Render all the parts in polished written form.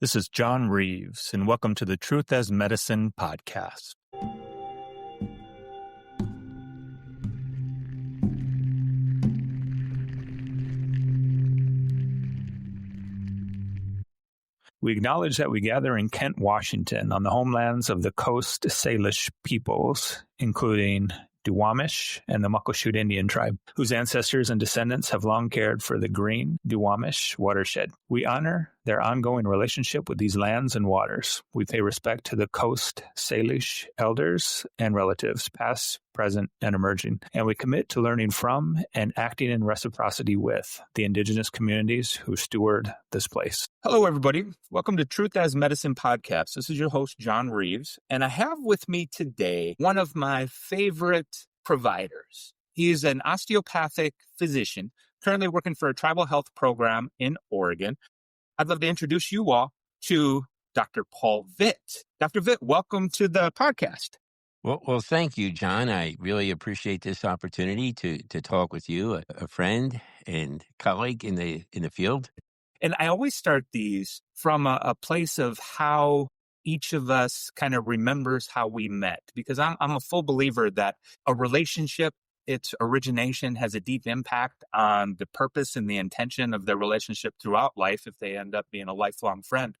This is John Reeves, and welcome to the Truth as Medicine podcast. We acknowledge that we gather in Kent, Washington, on the homelands of the Coast Salish peoples, including Duwamish and the Muckleshoot Indian tribe, whose ancestors and descendants have long cared for the Green Duwamish watershed. We honor their ongoing relationship with these lands and waters. We pay respect to the Coast Salish elders and relatives, past, present, and emerging, and we commit to learning from and acting in reciprocity with the Indigenous communities who steward this place. Hello, everybody. Welcome to Truth as Medicine podcast. This is your host, John Reeves, and I have with me today one of my favorite providers. He is an osteopathic physician, currently working for a tribal health program in Oregon. I'd love to introduce you all to Dr. Paul Vitt. Dr. Vitt, welcome to the podcast. Well, thank you, John. I really appreciate this opportunity to talk with you, a friend and colleague in the field. And I always start these from a place of how each of us kind of remembers how we met, because I'm a full believer that a relationship, its origination has a deep impact on the purpose and the intention of their relationship throughout life if they end up being a lifelong friend.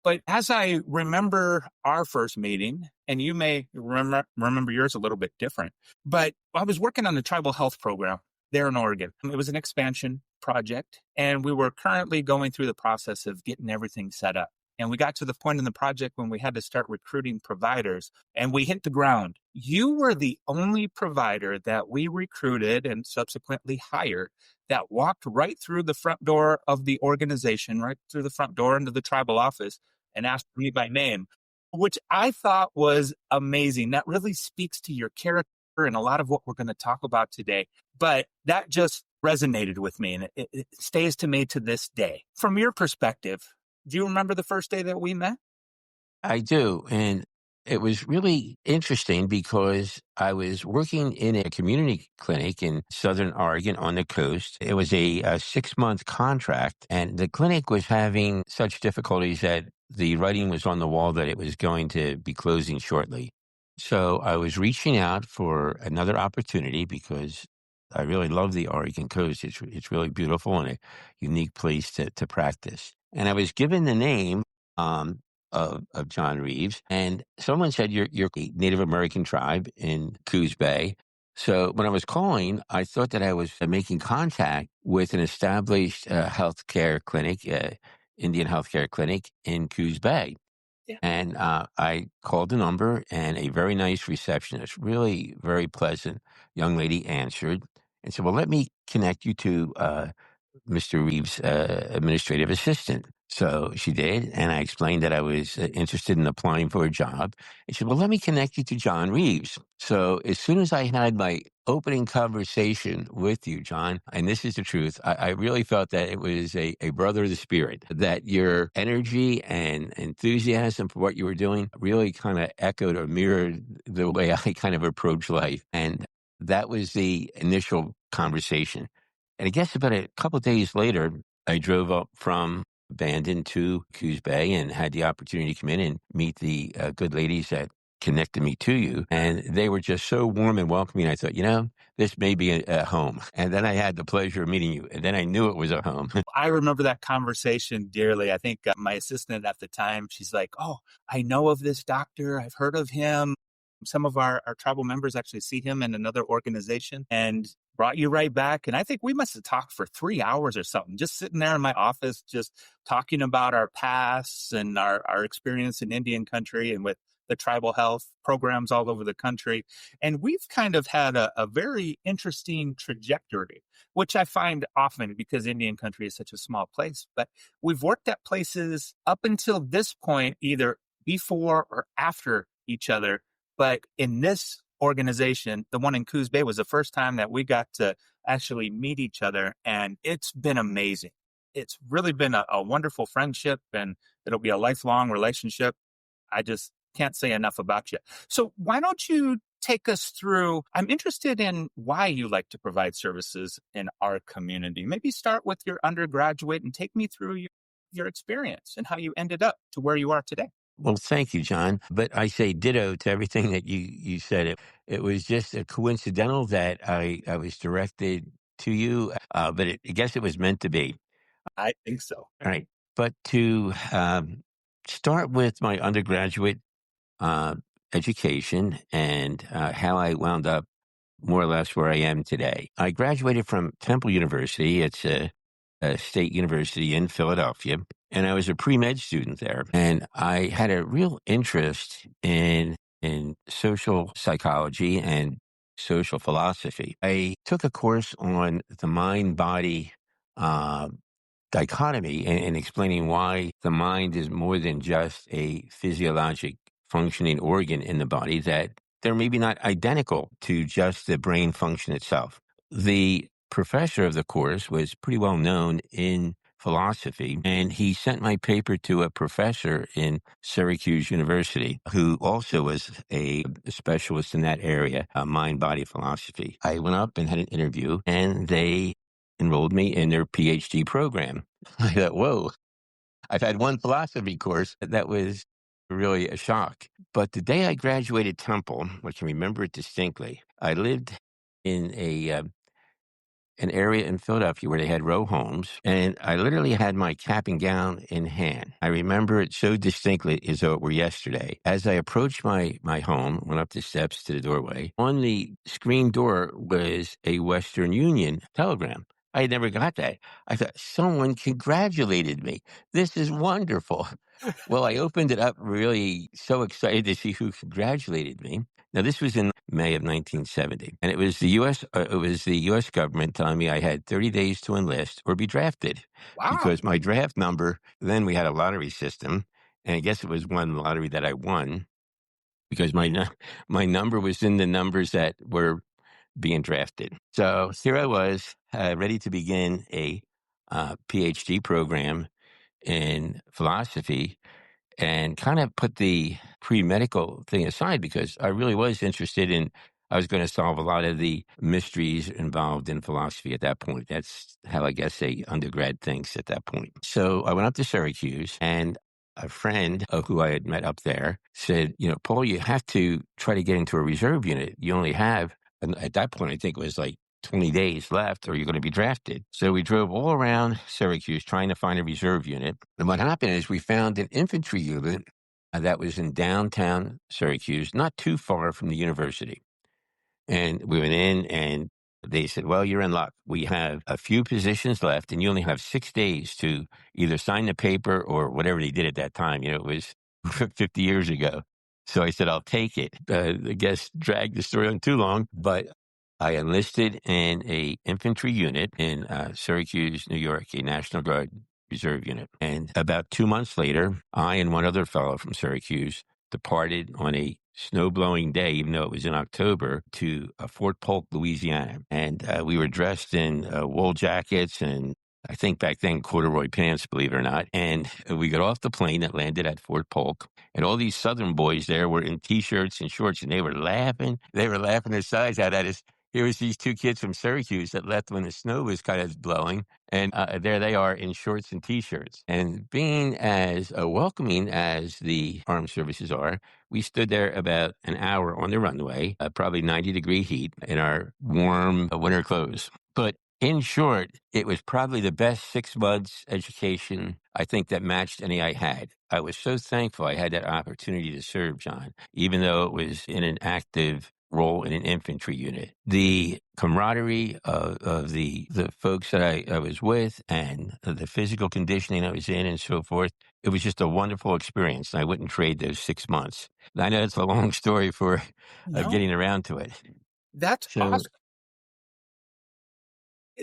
But as I remember our first meeting, and you may remember yours a little bit different, but I was working on the tribal health program there in Oregon. It was an expansion project, and we were currently going through the process of getting everything set up. And we got to the point in the project when we had to start recruiting providers, and we hit the ground. You were the only provider that we recruited and subsequently hired that walked right through the front door of the organization, right through the front door into the tribal office, and asked me by name, which I thought was amazing. That really speaks to your character and a lot of what we're going to talk about today. But that just resonated with me, and it stays to me to this day. From your perspective, do you remember the first day that we met? I do. And it was really interesting because I was working in a community clinic in Southern Oregon on the coast. It was a 6-month contract, and the clinic was having such difficulties that the writing was on the wall that it was going to be closing shortly. So I was reaching out for another opportunity because I really love the Oregon coast. It's really beautiful and a unique place to practice. And I was given the name of John Reeves, and someone said, you're a Native American tribe in Coos Bay. So when I was calling, I thought that I was making contact with an established healthcare clinic, Indian healthcare clinic in Coos Bay. Yeah. And I called the number, and a very nice receptionist, really very pleasant young lady, answered and said, well, let me connect you to Mr. Reeves' administrative assistant. So she did, and I explained that I was interested in applying for a job. And she said, well, let me connect you to John Reeves. So as soon as I had my opening conversation with you, John, and this is the truth, I really felt that it was a brother of the spirit, that your energy and enthusiasm for what you were doing really kind of echoed or mirrored the way I kind of approach life. And that was the initial conversation. And I guess about a couple of days later, I drove up from Bandon to Coos Bay and had the opportunity to come in and meet the good ladies that connected me to you. And they were just so warm and welcoming. I thought, this may be a home. And then I had the pleasure of meeting you. And then I knew it was a home. I remember that conversation dearly. I think my assistant at the time, she's like, oh, I know of this doctor. I've heard of him. Some of our tribal members actually see him in another organization, and brought you right back. And I think we must have talked for 3 hours or something, just sitting there in my office, just talking about our pasts and our experience in Indian country and with the tribal health programs all over the country. And we've kind of had a very interesting trajectory, which I find often because Indian country is such a small place. But we've worked at places up until this point, either before or after each other. But in this organization, the one in Coos Bay, was the first time that we got to actually meet each other. And it's been amazing. It's really been a wonderful friendship, and it'll be a lifelong relationship. I just can't say enough about you. So why don't you take us through, I'm interested in why you like to provide services in our community. Maybe start with your undergraduate and take me through your experience and how you ended up to where you are today. Well, thank you, John. But I say ditto to everything that you said. It was just a coincidental that I was directed to you, but I guess it was meant to be. I think so. All right. But to start with my undergraduate uh, education and how I wound up more or less where I am today. I graduated from Temple University. It's a state university in Philadelphia. And I was a pre-med student there. And I had a real interest in social psychology and social philosophy. I took a course on the mind-body uh, dichotomy and explaining why the mind is more than just a physiologic functioning organ in the body, that they're maybe not identical to just the brain function itself. The professor of the course was pretty well known in philosophy, and he sent my paper to a professor in Syracuse University who also was a specialist in that area, mind body philosophy. I went up and had an interview, and they enrolled me in their PhD program. I thought, whoa, I've had one philosophy course. That was really a shock. But the day I graduated Temple, I can remember it distinctly, I lived in an area in Philadelphia where they had row homes, and I literally had my cap and gown in hand. I remember it so distinctly as though it were yesterday. As I approached my home, went up the steps to the doorway, on the screen door was a Western Union telegram. I had never got that. I thought, someone congratulated me. This is wonderful. Well, I opened it up really so excited to see who congratulated me. Now, this was in May of 1970, and it was the U.S. government telling me I had 30 days to enlist or be drafted, Wow. because my draft number, then we had a lottery system, and I guess it was one lottery that I won, because my number was in the numbers that were being drafted. So here I was, ready to begin a PhD program in philosophy, and kind of put the pre-medical thing aside, because I really was interested in, I was going to solve a lot of the mysteries involved in philosophy at that point. That's how I guess a undergrad thinks at that point. So I went up to Syracuse, and a friend of who I had met up there said, Paul, you have to try to get into a reserve unit. You only have, and at that point, I think it was like 20 days left, or you're going to be drafted. So we drove all around Syracuse trying to find a reserve unit. And what happened is we found an infantry unit that was in downtown Syracuse, not too far from the university. And we went in, and they said, well, you're in luck. We have a few positions left, and you only have 6 days to either sign the paper or whatever they did at that time. It was 50 years ago. So I said, I'll take it. I guess dragged the story on too long, but I enlisted in a infantry unit in Syracuse, New York, a National Guard reserve unit. And about 2 months later, I and one other fellow from Syracuse departed on a snow-blowing day, even though it was in October, to Fort Polk, Louisiana. And we were dressed in wool jackets and, I think back then, corduroy pants, believe it or not. And we got off the plane that landed at Fort Polk, and all these Southern boys there were in T-shirts and shorts, and they were laughing. They were laughing their sides out at us. Here was these two kids from Syracuse that left when the snow was kind of blowing, and there they are in shorts and T-shirts. And being as welcoming as the armed services are, we stood there about an hour on the runway, probably 90-degree heat, in our warm winter clothes. But in short, it was probably the best 6 months education, I think, that matched any I had. I was so thankful I had that opportunity to serve, John, even though it was in an active role in an infantry unit. The camaraderie of the folks that I was with, and the physical conditioning I was in and so forth, it was just a wonderful experience. And I wouldn't trade those 6 months. I know it's a long story for No, getting around to it. that's So, awesome.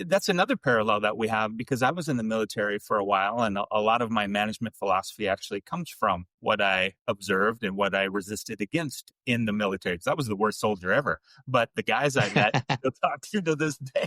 That's another parallel that we have, because I was in the military for a while, and a lot of my management philosophy actually comes from what I observed and what I resisted against in the military, because I was the worst soldier ever. But the guys I met still talk to this day.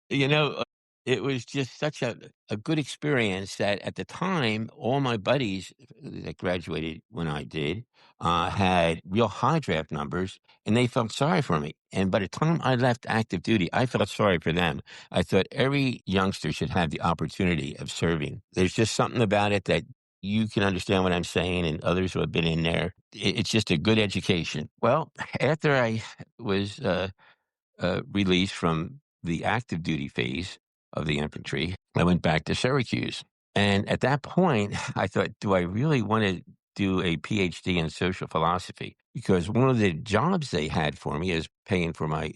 you know, it was just such a good experience that at the time, all my buddies that graduated when I did had real high draft numbers, and they felt sorry for me. And by the time I left active duty, I felt sorry for them. I thought every youngster should have the opportunity of serving. There's just something about it that you can understand what I'm saying, and others who have been in there. It's just a good education. Well, after I was released from the active duty phase of the infantry, I went back to Syracuse. And at that point, I thought, do I really want to do a PhD in social philosophy? Because one of the jobs they had for me is paying for my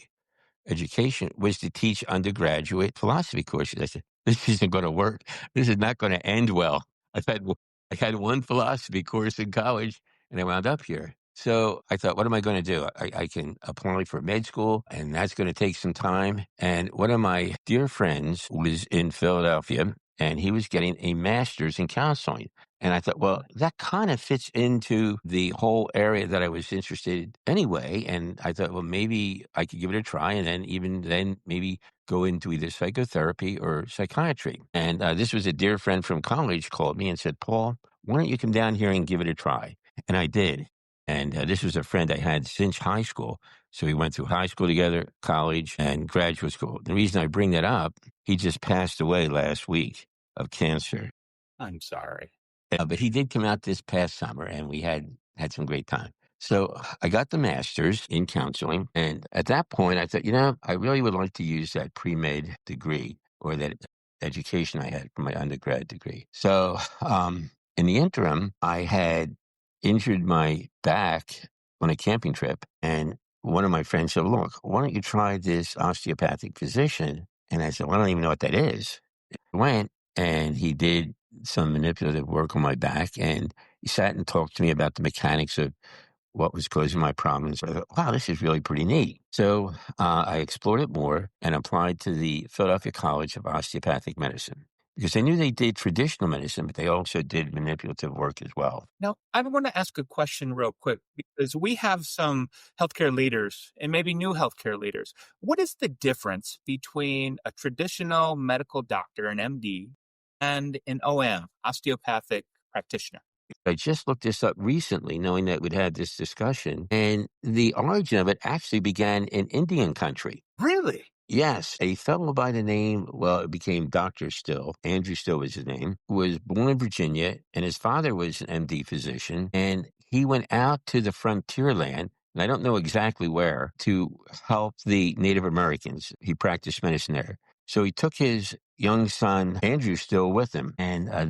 education was to teach undergraduate philosophy courses. I said, this isn't going to work. This is not going to end well. I've had, I had one philosophy course in college and I wound up here. So I thought, what am I going to do? I can apply for med school and that's going to take some time. And one of my dear friends was in Philadelphia and he was getting a master's in counseling. And I thought, well, that kind of fits into the whole area that I was interested anyway. And I thought, well, maybe I could give it a try. And then even then, maybe go into either psychotherapy or psychiatry. And this was a dear friend from college called me and said, Paul, why don't you come down here and give it a try? And I did. And this was a friend I had since high school. So we went through high school together, college, and graduate school. The reason I bring that up, he just passed away last week of cancer. I'm sorry. But he did come out this past summer, and we had some great time. So I got the master's in counseling, and at that point, I thought, I really would like to use that pre-med degree or that education I had from my undergrad degree. So in the interim, I had injured my back on a camping trip, and one of my friends said, "Look, why don't you try this osteopathic physician?" And I said, "Well, I don't even know what that is." I went, and he did some manipulative work on my back, and he sat and talked to me about the mechanics of what was causing my problems. I thought, wow, this is really pretty neat. So I explored it more and applied to the Philadelphia College of Osteopathic Medicine because I knew they did traditional medicine, but they also did manipulative work as well. Now, I want to ask a question real quick because we have some healthcare leaders and maybe new healthcare leaders. What is the difference between a traditional medical doctor, an MD, and an OM, osteopathic practitioner? I just looked this up recently, knowing that we'd had this discussion, and the origin of it actually began in Indian country. Really? Yes, a fellow by the name, well, it became Dr. Still, Andrew Still was his name, was born in Virginia, and his father was an MD physician, and he went out to the frontier land, and I don't know exactly where, to help the Native Americans. He practiced medicine there. So he took his young son, Andrew Still, with him, and I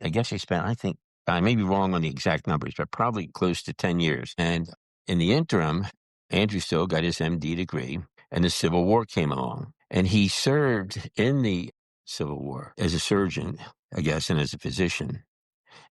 guess they spent, I think, I may be wrong on the exact numbers, but probably close to 10 years. And in the interim, Andrew Still got his MD degree and the Civil War came along. And he served in the Civil War as a surgeon, I guess, and as a physician.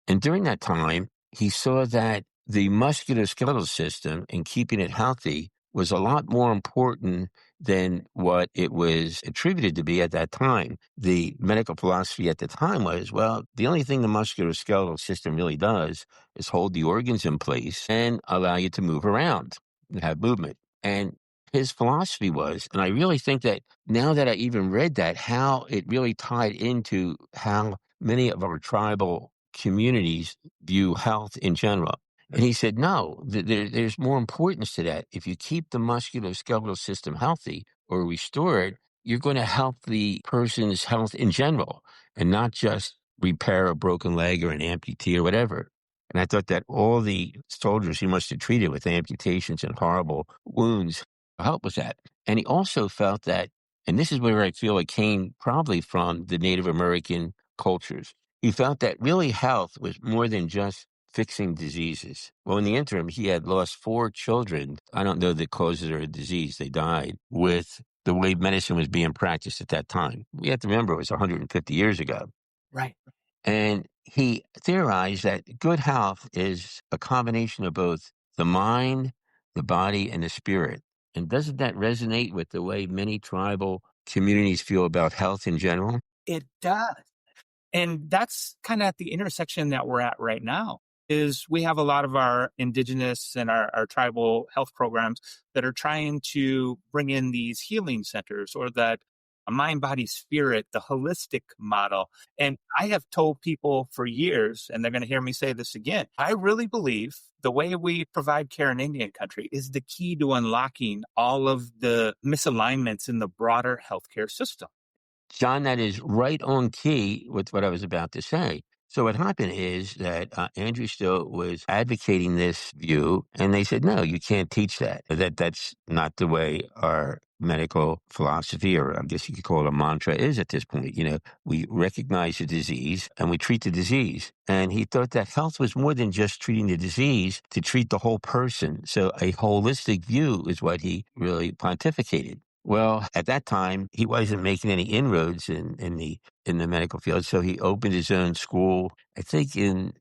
And during that time, he saw that the musculoskeletal system and keeping it healthy was a lot more important than what it was attributed to be at that time. The medical philosophy at the time was, well, the only thing the musculoskeletal system really does is hold the organs in place and allow you to move around and have movement. And his philosophy was, and I really think that now that I even read that, how it really tied into how many of our tribal communities view health in general. And he said, no, there's more importance to that. If you keep the musculoskeletal system healthy or restore it, you're going to help the person's health in general and not just repair a broken leg or an amputee or whatever. And I thought that all the soldiers he must have treated with amputations and horrible wounds help with that. And he also felt that, and this is where I feel it came probably from the Native American cultures. He felt that really health was more than just fixing diseases. Well, in the interim, he had lost 4 children. I don't know the causes of a disease. They died with the way medicine was being practiced at that time. We have to remember it was 150 years ago. Right. And he theorized that good health is a combination of both the mind, the body, and the spirit. And doesn't that resonate with the way many tribal communities feel about health in general? It does. And that's kind of at the intersection that we're at right now is we have a lot of our indigenous and our tribal health programs that are trying to bring in these healing centers or that a mind, body, spirit, the holistic model. And I have told people for years, and they're going to hear me say this again, I really believe the way we provide care in Indian country is the key to unlocking all of the misalignments in the broader healthcare system. John, that is right on key with what I was about to say. So what happened is that Andrew Still was advocating this view, and they said, "No, you can't teach that. That's not the way our medical philosophy, or I guess you could call it a mantra, is at this point. We recognize the disease and we treat the disease." And he thought that health was more than just treating the disease, to treat the whole person. So a holistic view is what he really pontificated. Well, at that time, he wasn't making any inroads in the medical field, so he opened his own school, I think in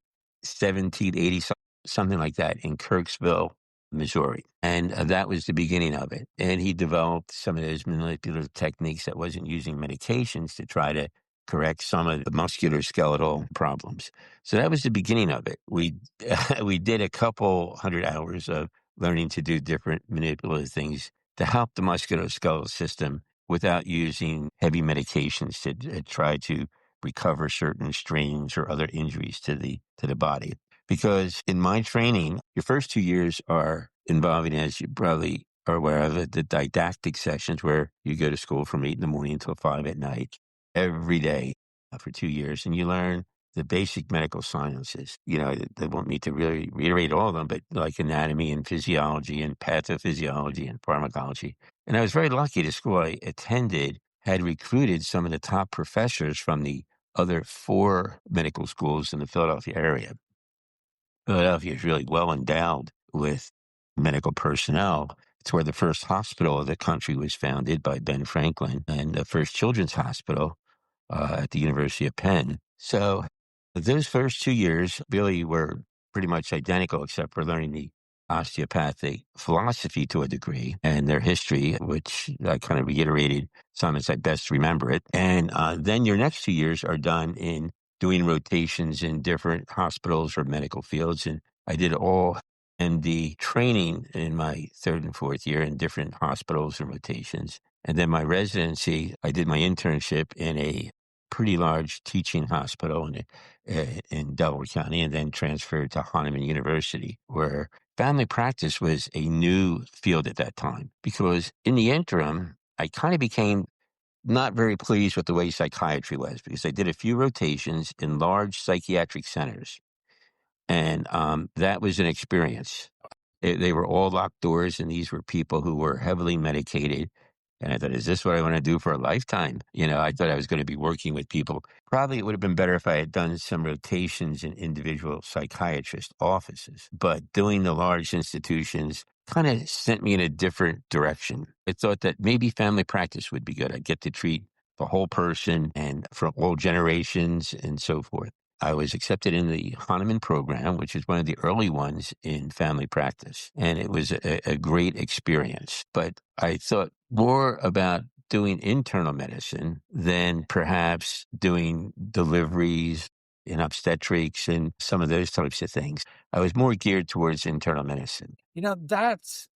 1780, something like that, in Kirksville, Missouri. And that was the beginning of it. And he developed some of those manipulative techniques that wasn't using medications to try to correct some of the musculoskeletal problems. So that was the beginning of it. We we did a couple hundred hours of learning to do different manipulative things to help the musculoskeletal system without using heavy medications to try to recover certain strains or other injuries to the body. Because in my training, your first 2 years are involving, as you probably are aware of it, the didactic sessions where you go to school from 8 in the morning until 5 at night every day for 2 years, and you learn the basic medical sciences. They want me to really reiterate all of them, but like anatomy and physiology and pathophysiology and pharmacology. And I was very lucky. The school I attended had recruited some of the top professors from the other four medical schools in the Philadelphia area. Philadelphia is really well endowed with medical personnel. It's where the first hospital of the country was founded by Ben Franklin, and the first children's hospital at the University of Penn. So those first 2 years really were pretty much identical, except for learning the osteopathic philosophy to a degree and their history, which I kind of reiterated some as I best remember it. And then your next 2 years are done in doing rotations in different hospitals or medical fields. And I did all MD training in my third and fourth year in different hospitals and rotations. And then my residency, I did my internship in a pretty large teaching hospital in Delaware County, and then transferred to Hahnemann University, where family practice was a new field at that time. Because in the interim, I kind of became not very pleased with the way psychiatry was, because I did a few rotations in large psychiatric centers. And that was an experience. They were all locked doors, and these were people who were heavily medicated. And I thought, is this what I want to do for a lifetime? I thought I was going to be working with people. Probably it would have been better if I had done some rotations in individual psychiatrist offices. But doing the large institutions kind of sent me in a different direction. I thought that maybe family practice would be good. I'd get to treat the whole person and from all generations and so forth. I was accepted in the Hahnemann program, which is one of the early ones in family practice. And it was a great experience. But I thought more about doing internal medicine than perhaps doing deliveries in obstetrics and some of those types of things. I was more geared towards internal medicine. That's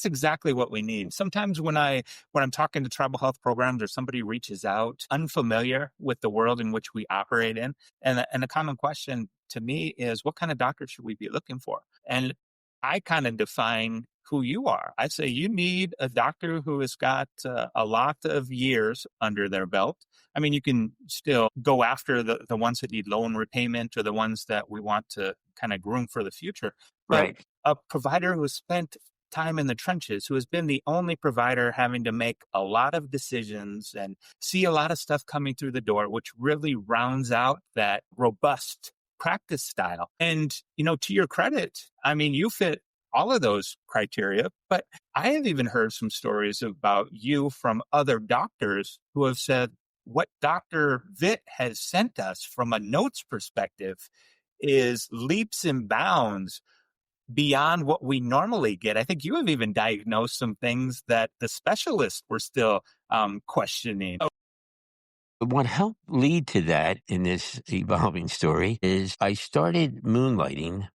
exactly what we need. Sometimes when I'm talking to tribal health programs or somebody reaches out unfamiliar with the world in which we operate in, and a common question to me is, what kind of doctor should we be looking for? And I kind of define who you are. I say you need a doctor who has got a lot of years under their belt. I mean, you can still go after the ones that need loan repayment or the ones that we want to kind of groom for the future. But Right. a provider who has spent time in the trenches, who has been the only provider having to make a lot of decisions and see a lot of stuff coming through the door, which really rounds out that robust practice style. And, to your credit, I mean, you fit all of those criteria, but I have even heard some stories about you from other doctors who have said, what Dr. Vitt has sent us from a notes perspective is leaps and bounds beyond what we normally get. I think you have even diagnosed some things that the specialists were still questioning. What helped lead to that in this evolving story is I started moonlighting,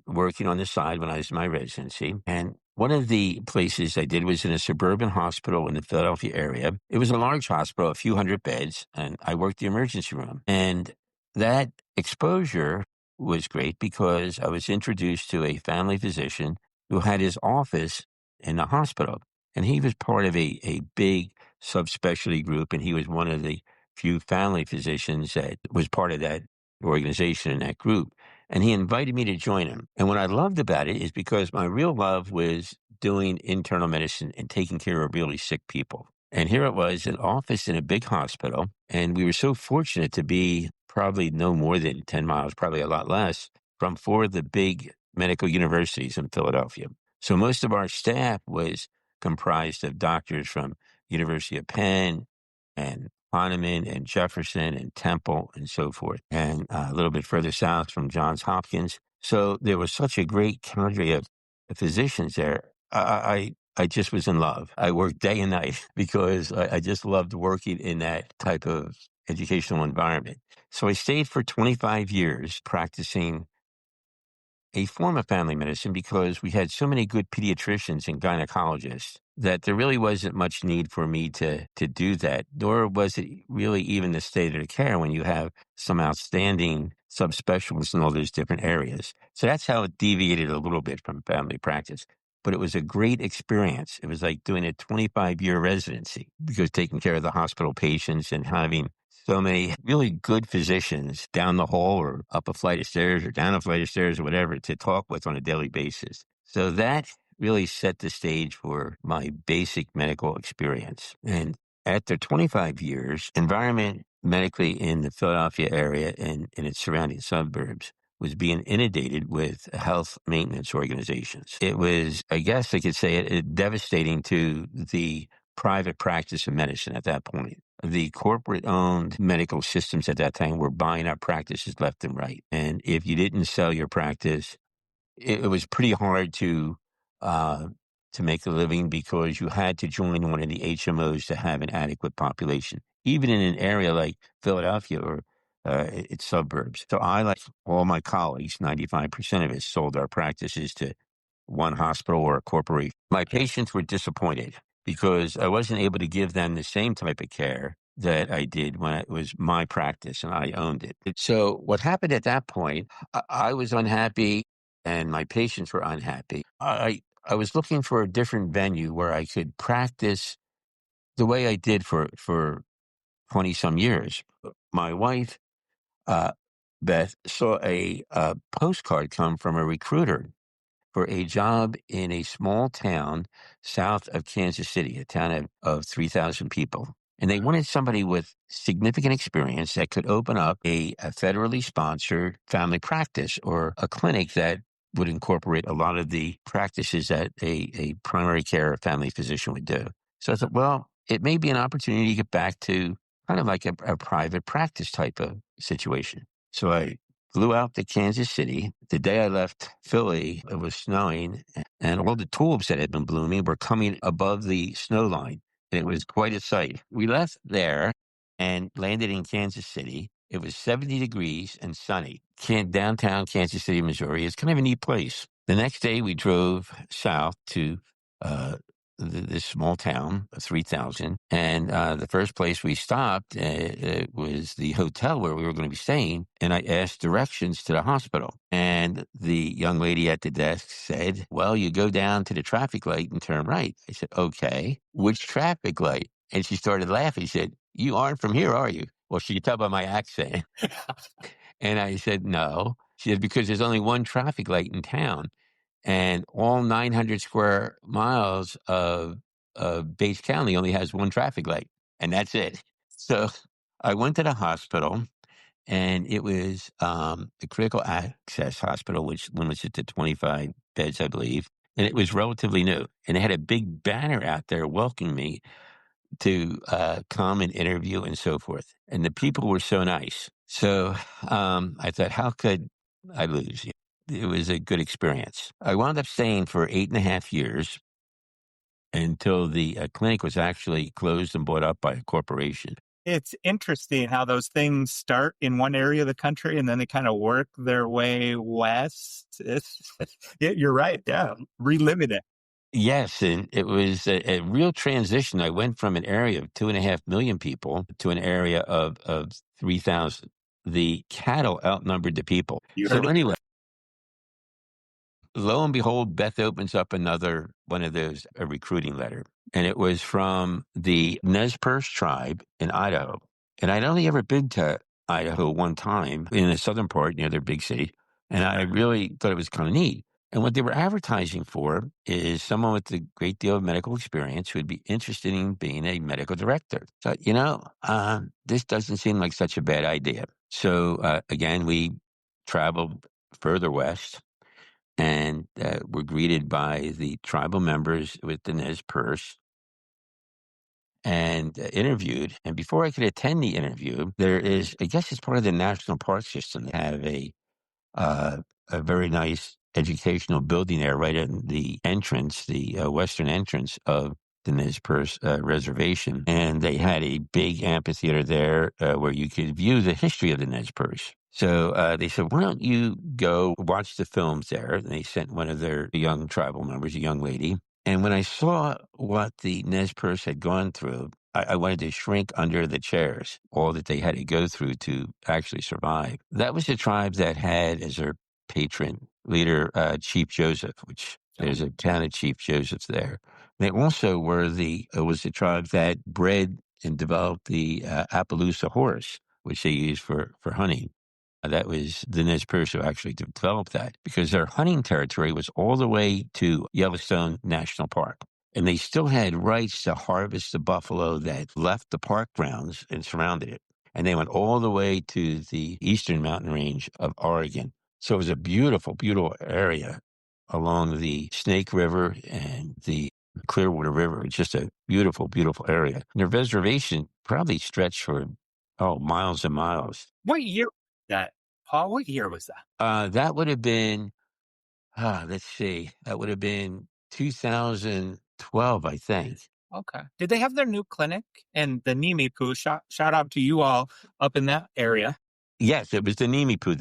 working on the side when I was in my residency. And One of the places I did was in a suburban hospital in the Philadelphia area. It was a large hospital, a few hundred beds, and I worked the emergency room. And that exposure was great because I was introduced to a family physician who had his office in the hospital. And he was part of a big subspecialty group, and he was one of the few family physicians that was part of that organization in that group. And he invited me to join him. And what I loved about it is because my real love was doing internal medicine and taking care of really sick people. And here it was, an office in a big hospital. And we were so fortunate to be probably no more than 10 miles, probably a lot less, from four of the big medical universities in Philadelphia. So most of our staff was comprised of doctors from University of Penn and Hahnemann and Jefferson and Temple and so forth, and a little bit further south from Johns Hopkins. So there was such a great cadre of physicians there. I just was in love. I worked day and night because I just loved working in that type of educational environment. So I stayed for 25 years practicing a form of family medicine because we had so many good pediatricians and gynecologists that there really wasn't much need for me to do that, nor was it really even the state of the care when you have some outstanding subspecialists in all those different areas. So that's how it deviated a little bit from family practice. But it was a great experience. It was like doing a 25-year residency because taking care of the hospital patients and having so many really good physicians down the hall or up a flight of stairs or down a flight of stairs or whatever to talk with on a daily basis. So that really set the stage for my basic medical experience. And after 25 years, environment medically in the Philadelphia area and in its surrounding suburbs was being inundated with health maintenance organizations. It was, I guess I could say it devastating to the private practice of medicine at that point. The corporate owned medical systems at that time were buying up practices left and right. And if you didn't sell your practice, it was pretty hard uh, to make a living because you had to join one of the HMOs to have an adequate population, even in an area like Philadelphia or its suburbs. So I, like all my colleagues, 95% of us sold our practices to one hospital or a corporation. My patients were disappointed because I wasn't able to give them the same type of care that I did when it was my practice and I owned it. So what happened at that point, I was unhappy and my patients were unhappy. I was looking for a different venue where I could practice the way I did for 20 some years. My wife, uh, Beth, saw a postcard come from a recruiter for a job in a small town south of Kansas City, a town of 3,000 people. And they wanted somebody with significant experience that could open up a federally sponsored family practice or a clinic that would incorporate a lot of the practices that a primary care family physician would do. So I thought, well, it may be an opportunity to get back to kind of like a private practice type of situation. So I flew out to Kansas City. The day I left Philly, it was snowing, and all the tulips that had been blooming were coming above the snow line. And it was quite a sight. We left there and landed in Kansas City. It was 70 degrees and sunny. Downtown Kansas City, Missouri is kind of a neat place. The next day, we drove south to uh, this small town of 3,000. And the first place we stopped was the hotel where we were going to be staying. And I asked directions to the hospital. And the young lady at the desk said, well, you go down to the traffic light and turn right. I said, okay, which traffic light? And she started laughing. She said, you aren't from here, are you? Well, she could tell by my accent. And I said, no. She said, because there's only one traffic light in town. And all 900 square miles of Bates County only has one traffic light, and that's it. So I went to the hospital, and it was the critical access hospital, which limits it to 25 beds, I believe. And it was relatively new. And it had a big banner out there welcoming me to come and interview and so forth. And the people were so nice. So I thought, how could I lose? It was a good experience. I wound up staying for 8.5 years until the clinic was actually closed and bought up by a corporation. It's interesting how those things start in one area of the country and then they kind of work their way west. You're right. Yeah. Reliving it. Yes, and it was a real transition. I went from an area of 2.5 million people to an area of 3,000. The cattle outnumbered the people. You So heard it. anyway, lo and behold, Beth opens up another one of those, a recruiting letter. And it was from the Nez Perce tribe in Idaho. And I'd only ever been to Idaho one time in the southern part near their big city. And I really thought it was kind of neat. And what they were advertising for is someone with a great deal of medical experience who would be interested in being a medical director. So, this doesn't seem like such a bad idea. So, again, we traveled further west and were greeted by the tribal members with the Nez Perce and interviewed. And before I could attend the interview, there is, I guess it's part of the national park system, they have uh, a very nice educational building there right at the entrance, the western entrance of the Nez Perce reservation. And they had a big amphitheater there where you could view the history of the Nez Perce. So they said, why don't you go watch the films there? And they sent one of their young tribal members, a young lady. And when I saw what the Nez Perce had gone through, I wanted to shrink under the chairs, all that they had to go through to actually survive. That was the tribe that had as their patron leader, Chief Joseph, which there's a town of Chief Joseph there. They also were was the tribe that bred and developed the Appaloosa horse, which they used for hunting. That was the Nez Perce who actually developed that because their hunting territory was all the way to Yellowstone National Park. And they still had rights to harvest the buffalo that left the park grounds and surrounded it. And they went all the way to the eastern mountain range of Oregon. So it was a beautiful, beautiful area along the Snake River and the Clearwater River. It's just a beautiful, beautiful area. And their reservation probably stretched for, miles and miles. What year was that, Paul? What year was that? That would have been, let's see, that would have been 2012, I think. Okay. Did they have their new clinic and the Nimi Poo? Shout out to you all up in that area. Yes, it was the Nimipu.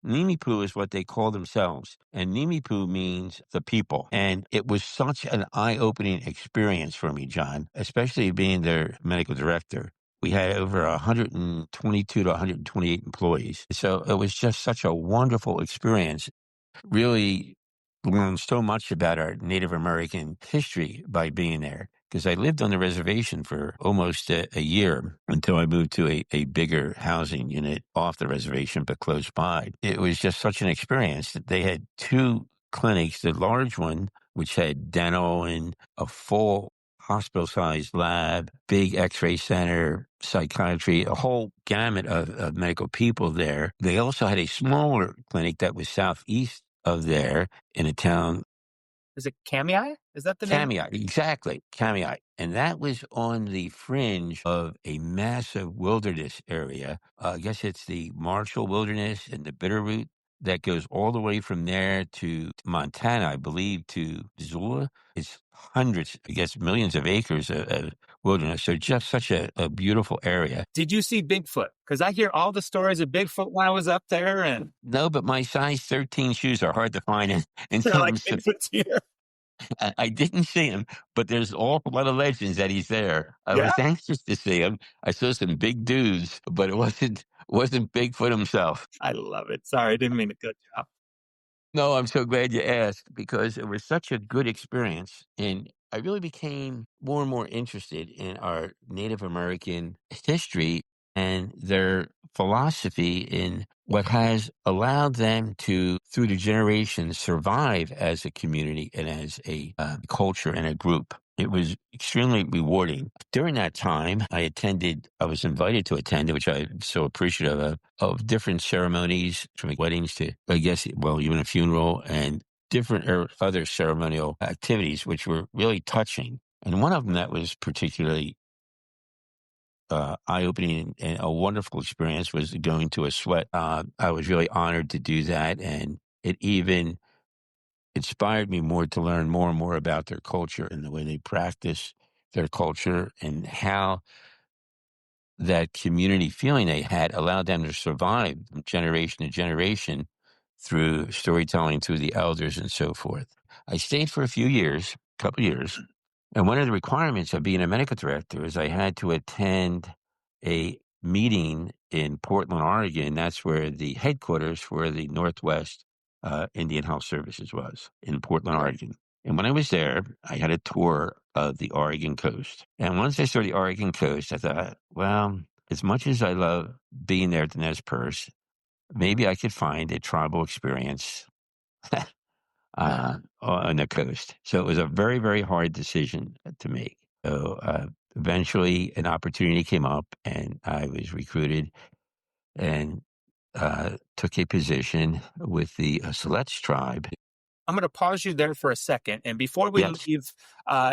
Nimipu is what they call themselves. And Nimipu means the people. And it was such an eye-opening experience for me, John, especially being their medical director. We had over 122 to 128 employees. So it was just such a wonderful experience. Really learned so much about our Native American history by being there because I lived on the reservation for almost a year until I moved to a bigger housing unit off the reservation but close by. It was just such an experience that they had two clinics, the large one, which had dental and a full hospital-sized lab, big x-ray center, psychiatry, a whole gamut of medical people there. They also had a smaller clinic that was southeast of there in a town. Is it Kamei? Is that the name? Kamei, exactly, Kamei. And that was on the fringe of a massive wilderness area. I guess it's the Marshall Wilderness and the Bitterroot that goes all the way from there to Montana, I believe, to Missoula. It's hundreds, I guess, millions of acres of wilderness. So just such a beautiful area. Did you see Bigfoot? Because I hear all the stories of Bigfoot when I was up there, and No, but my size 13 shoes are hard to find in they're like Bigfoot's here. I didn't see him, but there's an awful lot of legends that he's there. I Yeah, was anxious to see him. I saw some big dudes, but it wasn't Bigfoot himself. I love it. Sorry, I didn't mean to cut you off. No, I'm so glad you asked because it was such a good experience. And I really became more and more interested in our Native American history and their philosophy in what has allowed them to, through the generations, survive as a community and as a culture and a group. It was extremely rewarding. During that time, I was invited to attend, which I'm so appreciative of different ceremonies, from weddings to, I guess, well, even a funeral and different other ceremonial activities, which were really touching. And one of them that was particularly eye-opening and a wonderful experience was going to a sweat. I was really honored to do that, and it even inspired me more to learn more and more about their culture and the way they practice their culture and how that community feeling they had allowed them to survive from generation to generation through storytelling, through the elders and so forth. I stayed for a few years couple years. And one of the requirements of being a medical director is I had to attend a meeting in Portland, Oregon. That's where the headquarters for the Northwest Indian Health Services was, in Portland, Oregon. And when I was there, I had a tour of the Oregon coast. And once I saw the Oregon coast, I thought, well, as much as I love being there at the Nez Perce, maybe I could find a tribal experience on the coast. So it was a very, very hard decision to make. So eventually an opportunity came up and I was recruited and took a position with the Siletz tribe. I'm going to pause you there for a second. And before we Yes. leave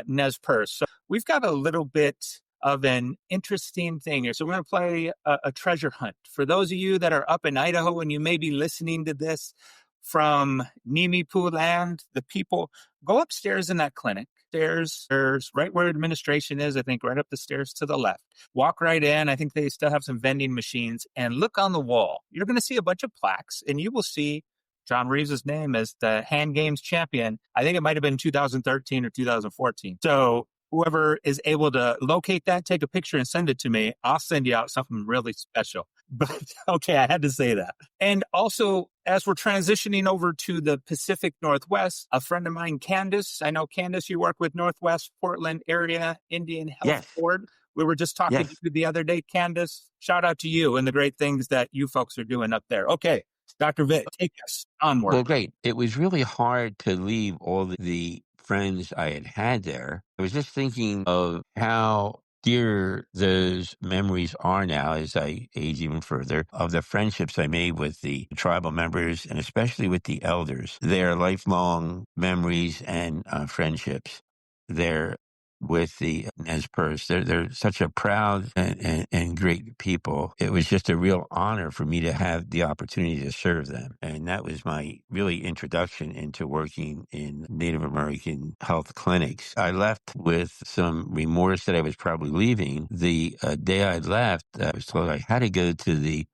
Nez Perce, so we've got a little bit of an interesting thing here. So we're going to play a treasure hunt. For those of you that are up in Idaho and you may be listening to this from Nimipu land, the people, go upstairs in that clinic. There's right where administration is, I think, right up the stairs to the left. Walk right in. I think they still have some vending machines, and look on the wall. You're going to see a bunch of plaques, and you will see John Reeves' name as the hand games champion. I think it might have been 2013 or 2014. So whoever is able to locate that, take a picture and send it to me. I'll send you out something really special. But okay, I had to say that. And also, as we're transitioning over to the Pacific Northwest, a friend of mine, Candace, I know Candace, you work with Northwest Portland Area Indian Health Yes. Board. We were just talking to you the other day, Candace. Shout out to you and the great things that you folks are doing up there. Okay, Dr. Vitt, take us onward. Well, great. It was really hard to leave all the friends I had there. I was just thinking of how dear those memories are now as I age even further, of the friendships I made with the tribal members and especially with the elders. Their lifelong memories and friendships. They're with the Nez Perce. They're such a proud and great people. It was just a real honor for me to have the opportunity to serve them. And that was my really introduction into working in Native American health clinics. I left with some remorse that I was probably leaving. The day I left, I was told I had to go to the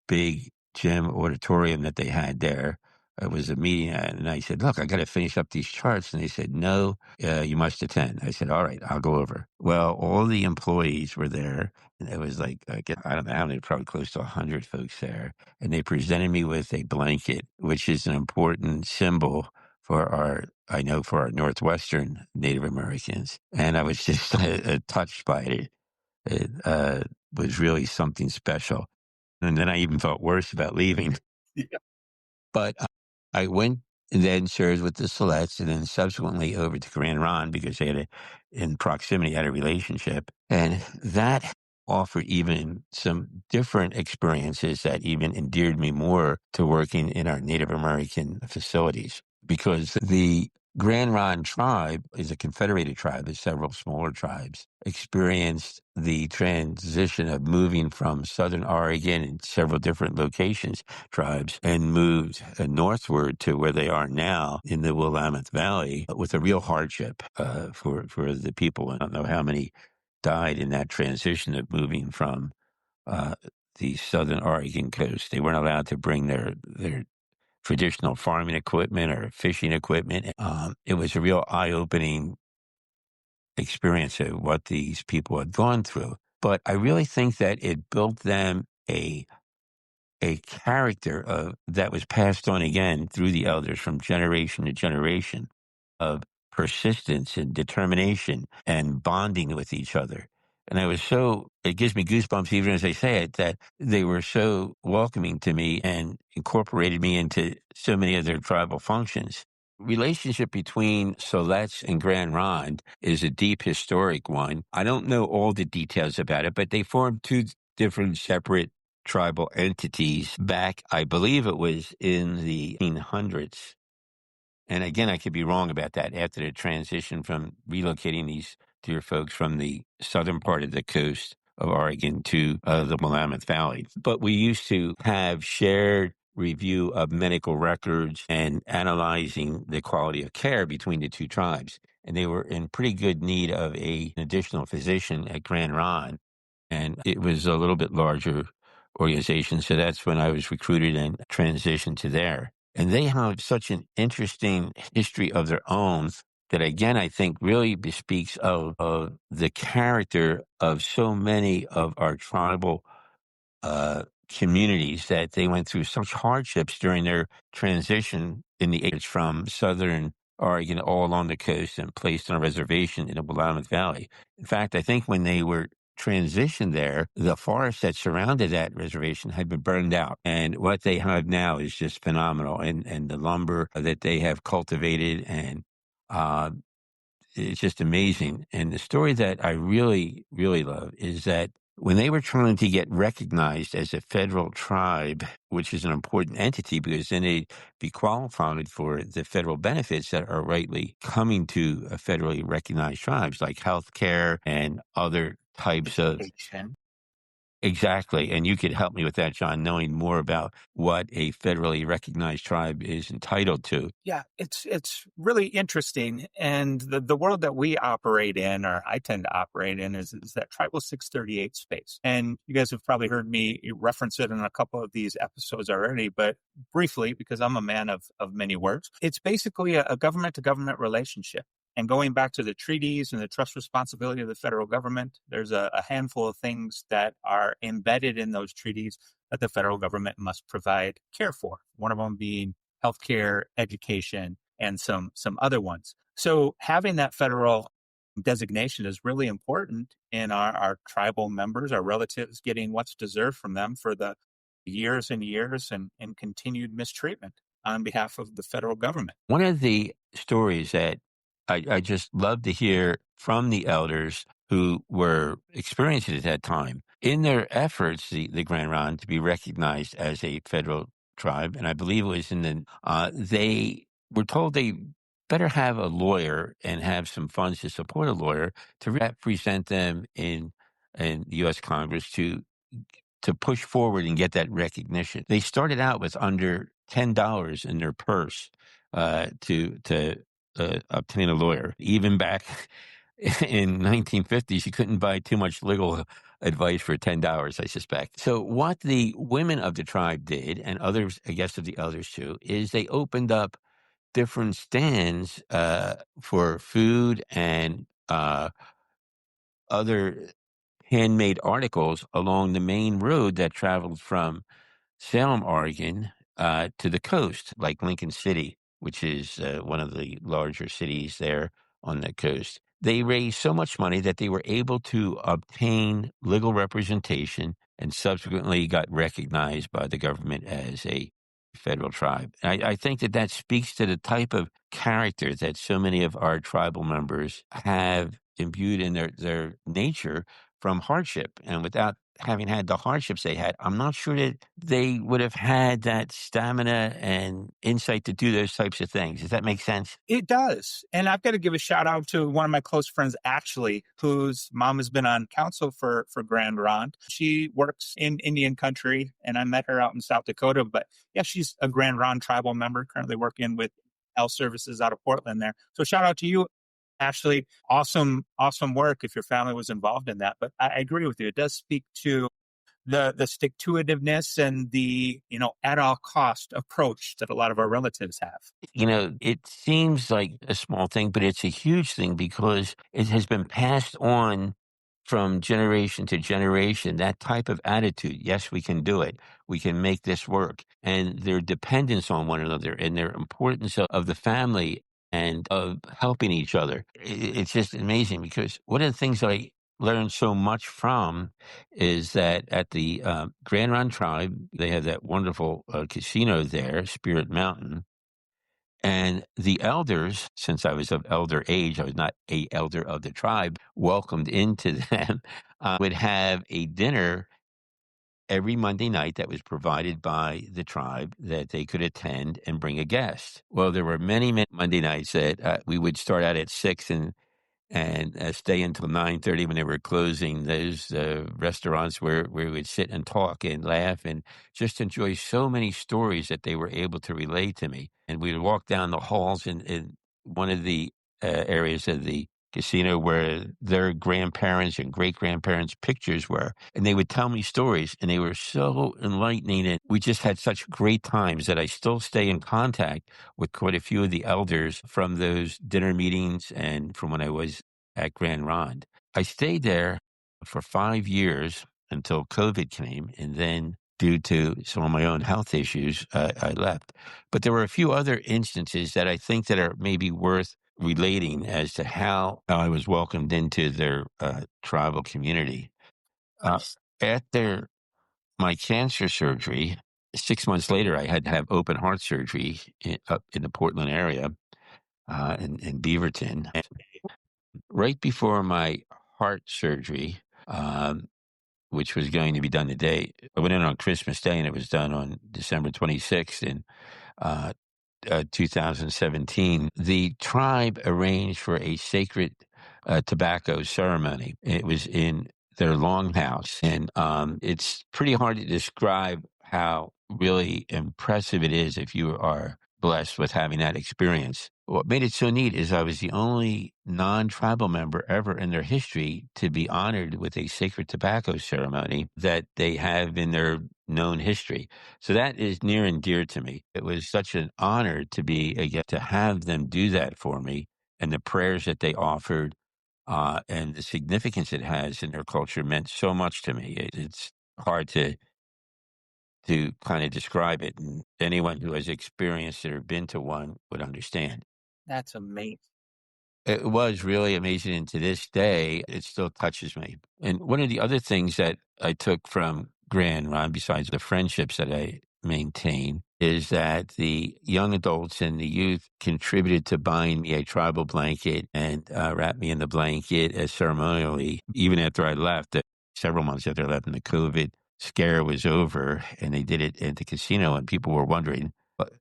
big gym auditorium that they had there. It was a meeting, and I said, look, I got to finish up these charts. And they said, no, you must attend. I said, all right, I'll go over. Well, all the employees were there, and it was like, I don't know how many, probably close to 100 folks there. And they presented me with a blanket, which is an important symbol for I know for our Northwestern Native Americans. And I was just touched by it. It was really something special. And then I even felt worse about leaving. Yeah. But I went and then served with the Siletz and then subsequently over to Grand Ronde because they had in proximity, had a relationship. And that offered even some different experiences that even endeared me more to working in our Native American facilities because the Grand Ronde tribe is a confederated tribe. There's several smaller tribes experienced the transition of moving from Southern Oregon and several different locations, tribes, and moved northward to where they are now in the Willamette Valley with a real hardship for the people. I don't know how many died in that transition of moving from the Southern Oregon coast. They weren't allowed to bring their traditional farming equipment or fishing equipment. It was a real eye-opening experience of what these people had gone through. But I really think that it built them a character that was passed on again through the elders from generation to generation of persistence and determination and bonding with each other. And it gives me goosebumps even as I say it, that they were so welcoming to me and incorporated me into so many of their tribal functions. Relationship between Siletz and Grand Ronde is a deep historic one. I don't know all the details about it, but they formed two different separate tribal entities back, I believe it was in the 1800s. And again, I could be wrong about that after the transition from relocating these dear folks from the southern part of the coast of Oregon to the Willamette Valley. But we used to have shared review of medical records and analyzing the quality of care between the two tribes. And they were in pretty good need of an additional physician at Grand Ronde. And it was a little bit larger organization. So that's when I was recruited and transitioned to there. And they have such an interesting history of their own that, again, I think really bespeaks of the character of so many of our tribal communities, that they went through such hardships during their transition in the age from southern Oregon all along the coast and placed on a reservation in the Willamette Valley. In fact, I think when they were transitioned there, the forest that surrounded that reservation had been burned out. And what they have now is just phenomenal. And the lumber that they have cultivated, and uh, it's just amazing. And the story that I really, really love is that when they were trying to get recognized as a federal tribe, which is an important entity because then they'd be qualified for the federal benefits that are rightly coming to a federally recognized tribes, like health care and other types of. Education. Exactly. And you could help me with that, John, knowing more about what a federally recognized tribe is entitled to. Yeah, it's really interesting. And the world that we operate in, or I tend to operate in, is that tribal 638 space. And you guys have probably heard me reference it in a couple of these episodes already, but briefly, because I'm a man of many words, it's basically a government to government relationship. And going back to the treaties and the trust responsibility of the federal government, there's a handful of things that are embedded in those treaties that the federal government must provide care for. One of them being healthcare, education, and some other ones. So having that federal designation is really important in our tribal members, our relatives getting what's deserved from them for the years and years and continued mistreatment on behalf of the federal government. One of the stories that I just love to hear from the elders who were experiencing it at that time in their efforts, the Grand Ronde, to be recognized as a federal tribe, and I believe it was they were told they better have a lawyer and have some funds to support a lawyer to represent them in the U.S. Congress to push forward and get that recognition. They started out with under $10 in their purse to obtain a lawyer. Even back in 1950s, you couldn't buy too much legal advice for $10, I suspect. So what the women of the tribe did, and others, I guess, of the elders too, is they opened up different stands for food and other handmade articles along the main road that traveled from Salem, Oregon, to the coast, like Lincoln City, which is one of the larger cities there on the coast. They raised so much money that they were able to obtain legal representation and subsequently got recognized by the government as a federal tribe. I think that speaks to the type of character that so many of our tribal members have imbued in their nature from hardship. And without having had the hardships they had, I'm not sure that they would have had that stamina and insight to do those types of things. Does that make sense? It does. And I've got to give a shout out to one of my close friends, Ashley, whose mom has been on council for Grand Ronde. She works in Indian country, and I met her out in South Dakota. But yeah, she's a Grand Ronde tribal member, currently working with health services out of Portland there. So shout out to you, Ashley. Awesome work if your family was involved in that. But I agree with you. It does speak to the stick to itiveness and the, at all cost approach that a lot of our relatives have. It seems like a small thing, but it's a huge thing because it has been passed on from generation to generation, that type of attitude. Yes, we can do it. We can make this work. And their dependence on one another and their importance of the family and of helping each other. It's just amazing because one of the things that I learned so much from is that at the Grand Ronde Tribe, they have that wonderful casino there, Spirit Mountain. And the elders, since I was of elder age, I was not a elder of the tribe, welcomed into them, would have a dinner every Monday night that was provided by the tribe that they could attend and bring a guest. Well, there were many Monday nights that we would start out at 6 and stay until 9:30 when they were closing those restaurants where we would sit and talk and laugh and just enjoy so many stories that they were able to relay to me. And we'd walk down the halls in one of the areas of the casino where their grandparents and great grandparents' pictures were. And they would tell me stories, and they were so enlightening. And we just had such great times that I still stay in contact with quite a few of the elders from those dinner meetings and from when I was at Grand Ronde. I stayed there for 5 years until COVID came. And then, due to some of my own health issues, I left. But there were a few other instances that I think that are maybe worth relating as to how I was welcomed into their tribal community. Uh, After my cancer surgery, 6 months later, I had to have open heart surgery up in the Portland area, in Beaverton. And right before my heart surgery, which was going to be done today, I went in on Christmas Day, and it was done on December 26th. And uh, 2017, the tribe arranged for a sacred tobacco ceremony. It was in their longhouse, and it's pretty hard to describe how really impressive it is if you are blessed with having that experience. What made it so neat is I was the only non-tribal member ever in their history to be honored with a sacred tobacco ceremony that they have in their known history. So that is near and dear to me. It was such an honor to be again to have them do that for me, and the prayers that they offered, and the significance it has in their culture meant so much to me. It's hard to kind of describe it, and anyone who has experienced it or been to one would understand. That's amazing. It was really amazing, and to this day, it still touches me. And one of the other things that I took from Grand Ron, besides the friendships that I maintain, is that the young adults and the youth contributed to buying me a tribal blanket and wrap me in the blanket as ceremonially, even after I left, several months after I left, and the COVID scare was over, and they did it at the casino, and people were wondering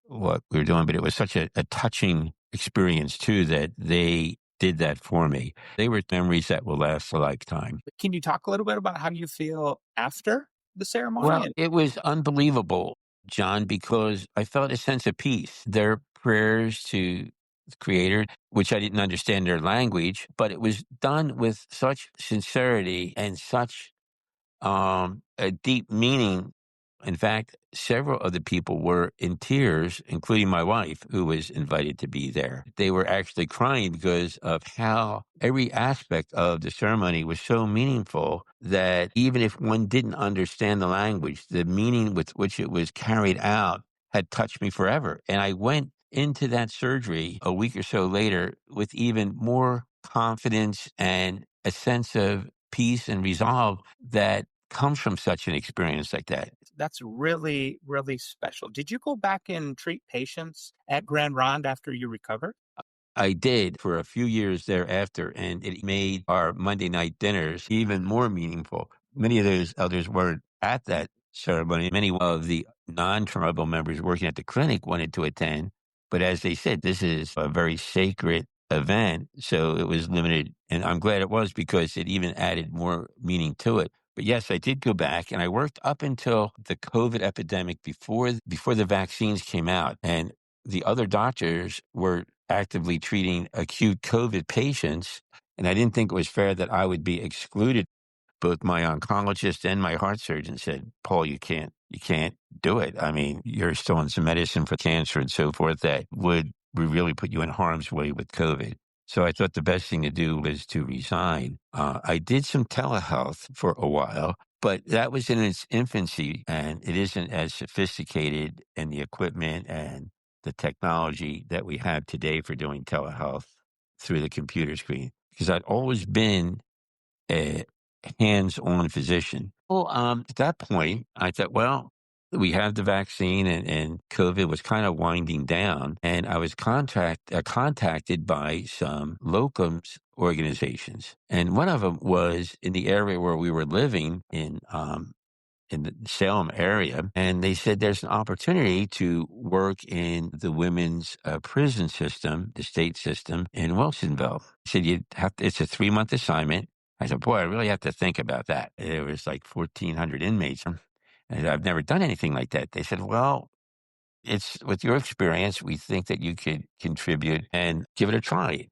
what we were doing. But it was such a touching experience too that they did that for me. They were memories that will last a lifetime. Can you talk a little bit about how you feel after the ceremony? Well, And it was unbelievable, John, because I felt a sense of peace. Their prayers to the Creator, which I didn't understand their language, but it was done with such sincerity and such a deep meaning. In fact, several of the people were in tears, including my wife, who was invited to be there. They were actually crying because of how every aspect of the ceremony was so meaningful that even if one didn't understand the language, the meaning with which it was carried out had touched me forever. And I went into that surgery a week or so later with even more confidence and a sense of peace and resolve that comes from such an experience like that. that's really, really special. Did you go back and treat patients at Grand Ronde after you recovered? I did for a few years thereafter, and it made our Monday night dinners even more meaningful. Many of those elders weren't at that ceremony. Many of the non-tribal members working at the clinic wanted to attend, but as they said, this is a very sacred event, so it was limited. And I'm glad it was because it even added more meaning to it. But yes, I did go back, and I worked up until the COVID epidemic before the vaccines came out, and the other doctors were actively treating acute COVID patients, and I didn't think it was fair that I would be excluded. Both my oncologist and my heart surgeon said, "Paul, you can't do it. I mean, you're still on some medicine for cancer and so forth that would really put you in harm's way with COVID." So I thought the best thing to do was to resign. I did some telehealth for a while, but that was in its infancy, and it isn't as sophisticated in the equipment and the technology that we have today for doing telehealth through the computer screen. Because I'd always been a hands-on physician. Well, at that point, I thought, well, we have the vaccine, and COVID was kind of winding down, and I was contacted by some locums organizations, and one of them was in the area where we were living in the Salem area, and they said there's an opportunity to work in the women's prison system, the state system in Wilsonville. They said it's a 3-month assignment. I said, boy, I really have to think about that. There was like 1,400 inmates, and I've never done anything like that. They said, well, it's with your experience, we think that you could contribute and give it a try.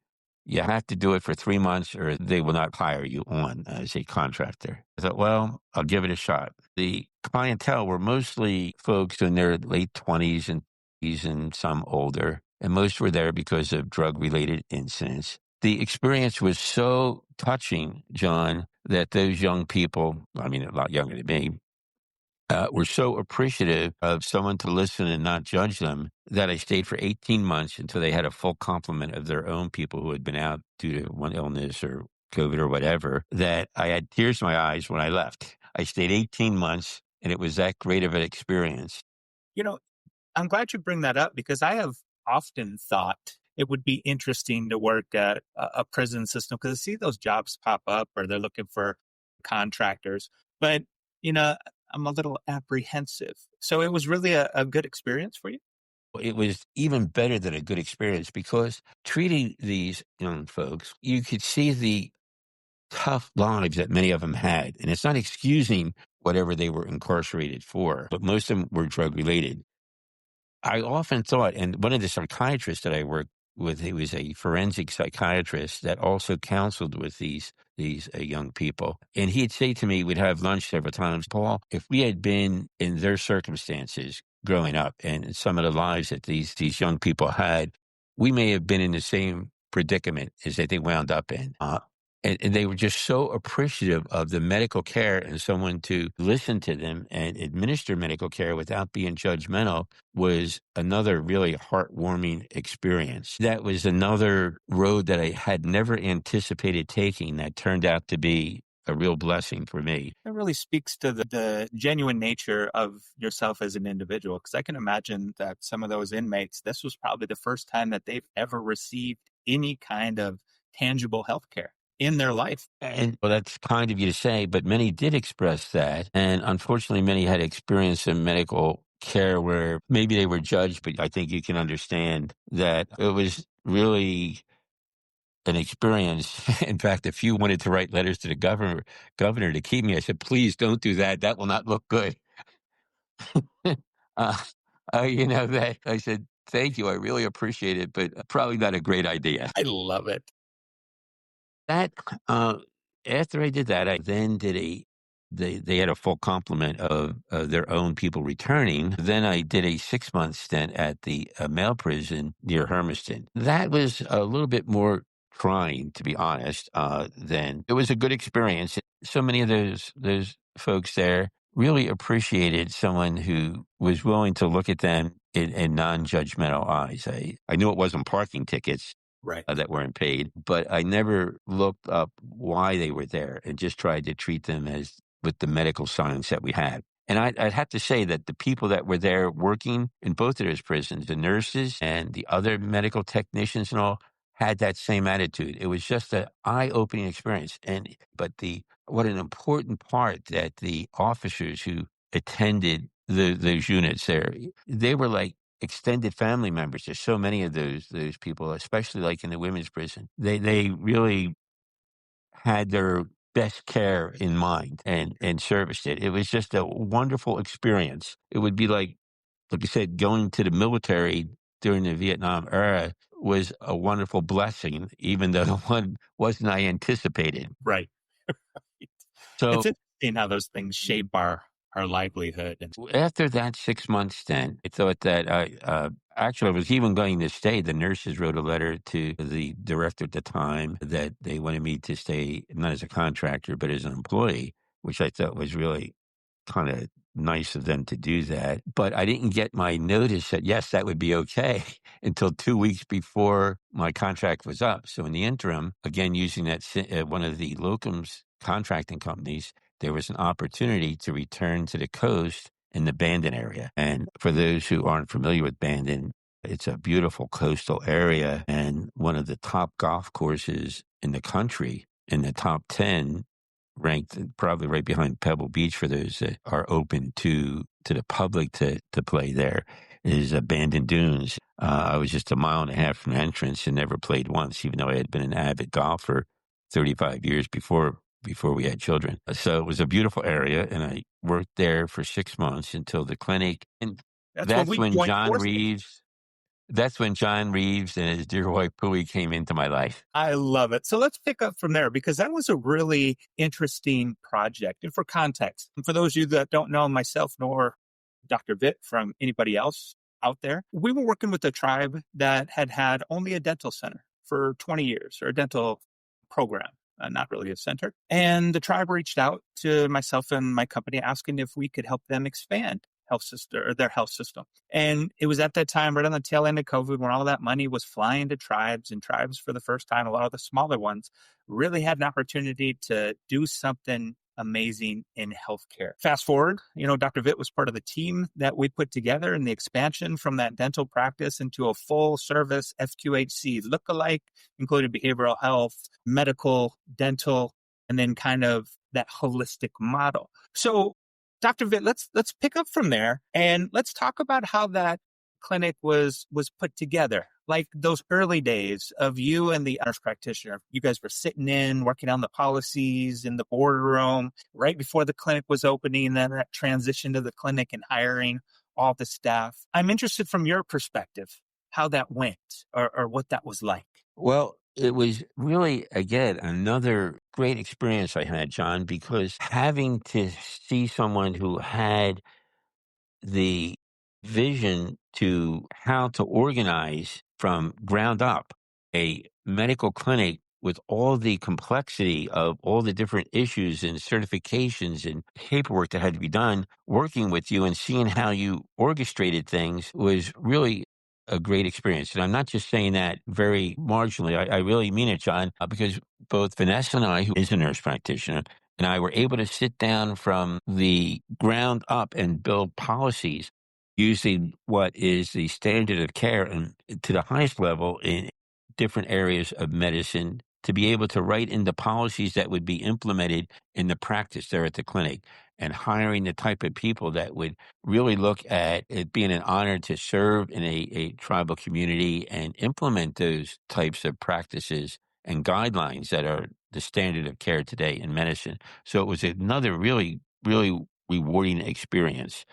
You have to do it for 3 months or they will not hire you on as a contractor. I thought, well, I'll give it a shot. The clientele were mostly folks in their late 20s and 30s and some older, and most were there because of drug-related incidents. The experience was so touching, John, that those young people, I mean, a lot younger than me, were so appreciative of someone to listen and not judge them that I stayed for 18 months until they had a full complement of their own people who had been out due to one illness or COVID or whatever, that I had tears in my eyes when I left. I stayed 18 months and it was that great of an experience. You know, I'm glad you bring that up because I have often thought it would be interesting to work at a prison system because I see those jobs pop up or they're looking for contractors. But, you know, I'm a little apprehensive. So it was really a good experience for you? It was even better than a good experience because treating these young folks, you could see the tough lives that many of them had. And it's not excusing whatever they were incarcerated for, but most of them were drug related. I often thought, and one of the psychiatrists that I worked with, he was a forensic psychiatrist that also counseled with these young people. And he'd say to me, we'd have lunch several times, Paul, if we had been in their circumstances growing up and some of the lives that these young people had, we may have been in the same predicament as that they wound up in. And they were just so appreciative of the medical care and someone to listen to them and administer medical care without being judgmental was another really heartwarming experience. That was another road that I had never anticipated taking that turned out to be a real blessing for me. It really speaks to the genuine nature of yourself as an individual. Because I can imagine that some of those inmates, this was probably the first time that they've ever received any kind of tangible health care in their life. And well, that's kind of you to say, but many did express that. And unfortunately, many had experienced some medical care where maybe they were judged, but I think you can understand that it was really an experience. In fact, a few wanted to write letters to the governor to keep me. I said, please don't do that. That will not look good. uh, that I said, thank you. I really appreciate it, but probably not a great idea. I love it. That after I did that, I then did they had a full complement of their own people returning. Then I did a 6-month stint at the male prison near Hermiston. That was a little bit more trying, to be honest. Then it was a good experience. So many of those folks there really appreciated someone who was willing to look at them in non-judgmental eyes. I knew it wasn't parking tickets Right. that weren't paid, but I never looked up why they were there and just tried to treat them as with the medical science that we had. And I'd have to say that the people that were there working in both of those prisons, the nurses and the other medical technicians and all, had that same attitude. It was just an eye-opening experience. But what an important part that the officers who attended those units there, they were like extended family members. There's so many of those people, especially like in the women's prison. They really had their best care in mind and serviced it. It was just a wonderful experience. It would be like I said, going to the military during the Vietnam era was a wonderful blessing, even though the one wasn't I anticipated. Right. So It's interesting how those things shape our livelihood. And after that 6 month stint, I thought that actually I was even going to stay. The nurses wrote a letter to the director at the time that they wanted me to stay not as a contractor, but as an employee, which I thought was really kind of nice of them to do that. But I didn't get my notice that, yes, that would be okay until 2 weeks before my contract was up. So in the interim, again, using that one of the locums contracting companies, there was an opportunity to return to the coast in the Bandon area. And for those who aren't familiar with Bandon, it's a beautiful coastal area and one of the top golf courses in the country, in the top 10, ranked probably right behind Pebble Beach for those that are open to the public to play there, is Bandon Dunes. I was just a mile and a half from the entrance and never played once, even though I had been an avid golfer 35 years before we had children. So it was a beautiful area, and I worked there for 6 months until the clinic. And that's when that's we when joined John forces. Reeves, That's when John Reeves and his dear wife Pui came into my life. I love it. So let's pick up from there because that was a really interesting project. And for context, and for those of you that don't know myself nor Dr. Vitt from anybody else out there, we were working with a tribe that had had only a dental center for 20 years or a dental program, not really a center. And the tribe reached out to myself and my company asking if we could help them expand health system or their health system. And it was at that time, right on the tail end of COVID, when all that money was flying to tribes, and tribes for the first time, a lot of the smaller ones really had an opportunity to do something amazing in healthcare. Fast forward, Dr. Vitt was part of the team that we put together in the expansion from that dental practice into a full service FQHC lookalike, including behavioral health, medical, dental, and then kind of that holistic model. So Dr. Vitt, let's pick up from there and let's talk about how that clinic was put together. Like those early days of you and the nurse practitioner. You guys were sitting in, working on the policies in the boardroom right before the clinic was opening, and then that transition to the clinic and hiring all the staff. I'm interested from your perspective how that went or what that was like. Well, it was really, again, another great experience I had, John, because having to see someone who had the vision to how to organize from ground up a medical clinic with all the complexity of all the different issues and certifications and paperwork that had to be done, working with you and seeing how you orchestrated things was really a great experience. And I'm not just saying that very marginally. I really mean it, John, because both Vanessa and I, who is a nurse practitioner, and I were able to sit down from the ground up and build policies using what is the standard of care and to the highest level in different areas of medicine to be able to write into policies that would be implemented in the practice there at the clinic and hiring the type of people that would really look at it being an honor to serve in a tribal community and implement those types of practices and guidelines that are the standard of care today in medicine. So it was another really, really rewarding experience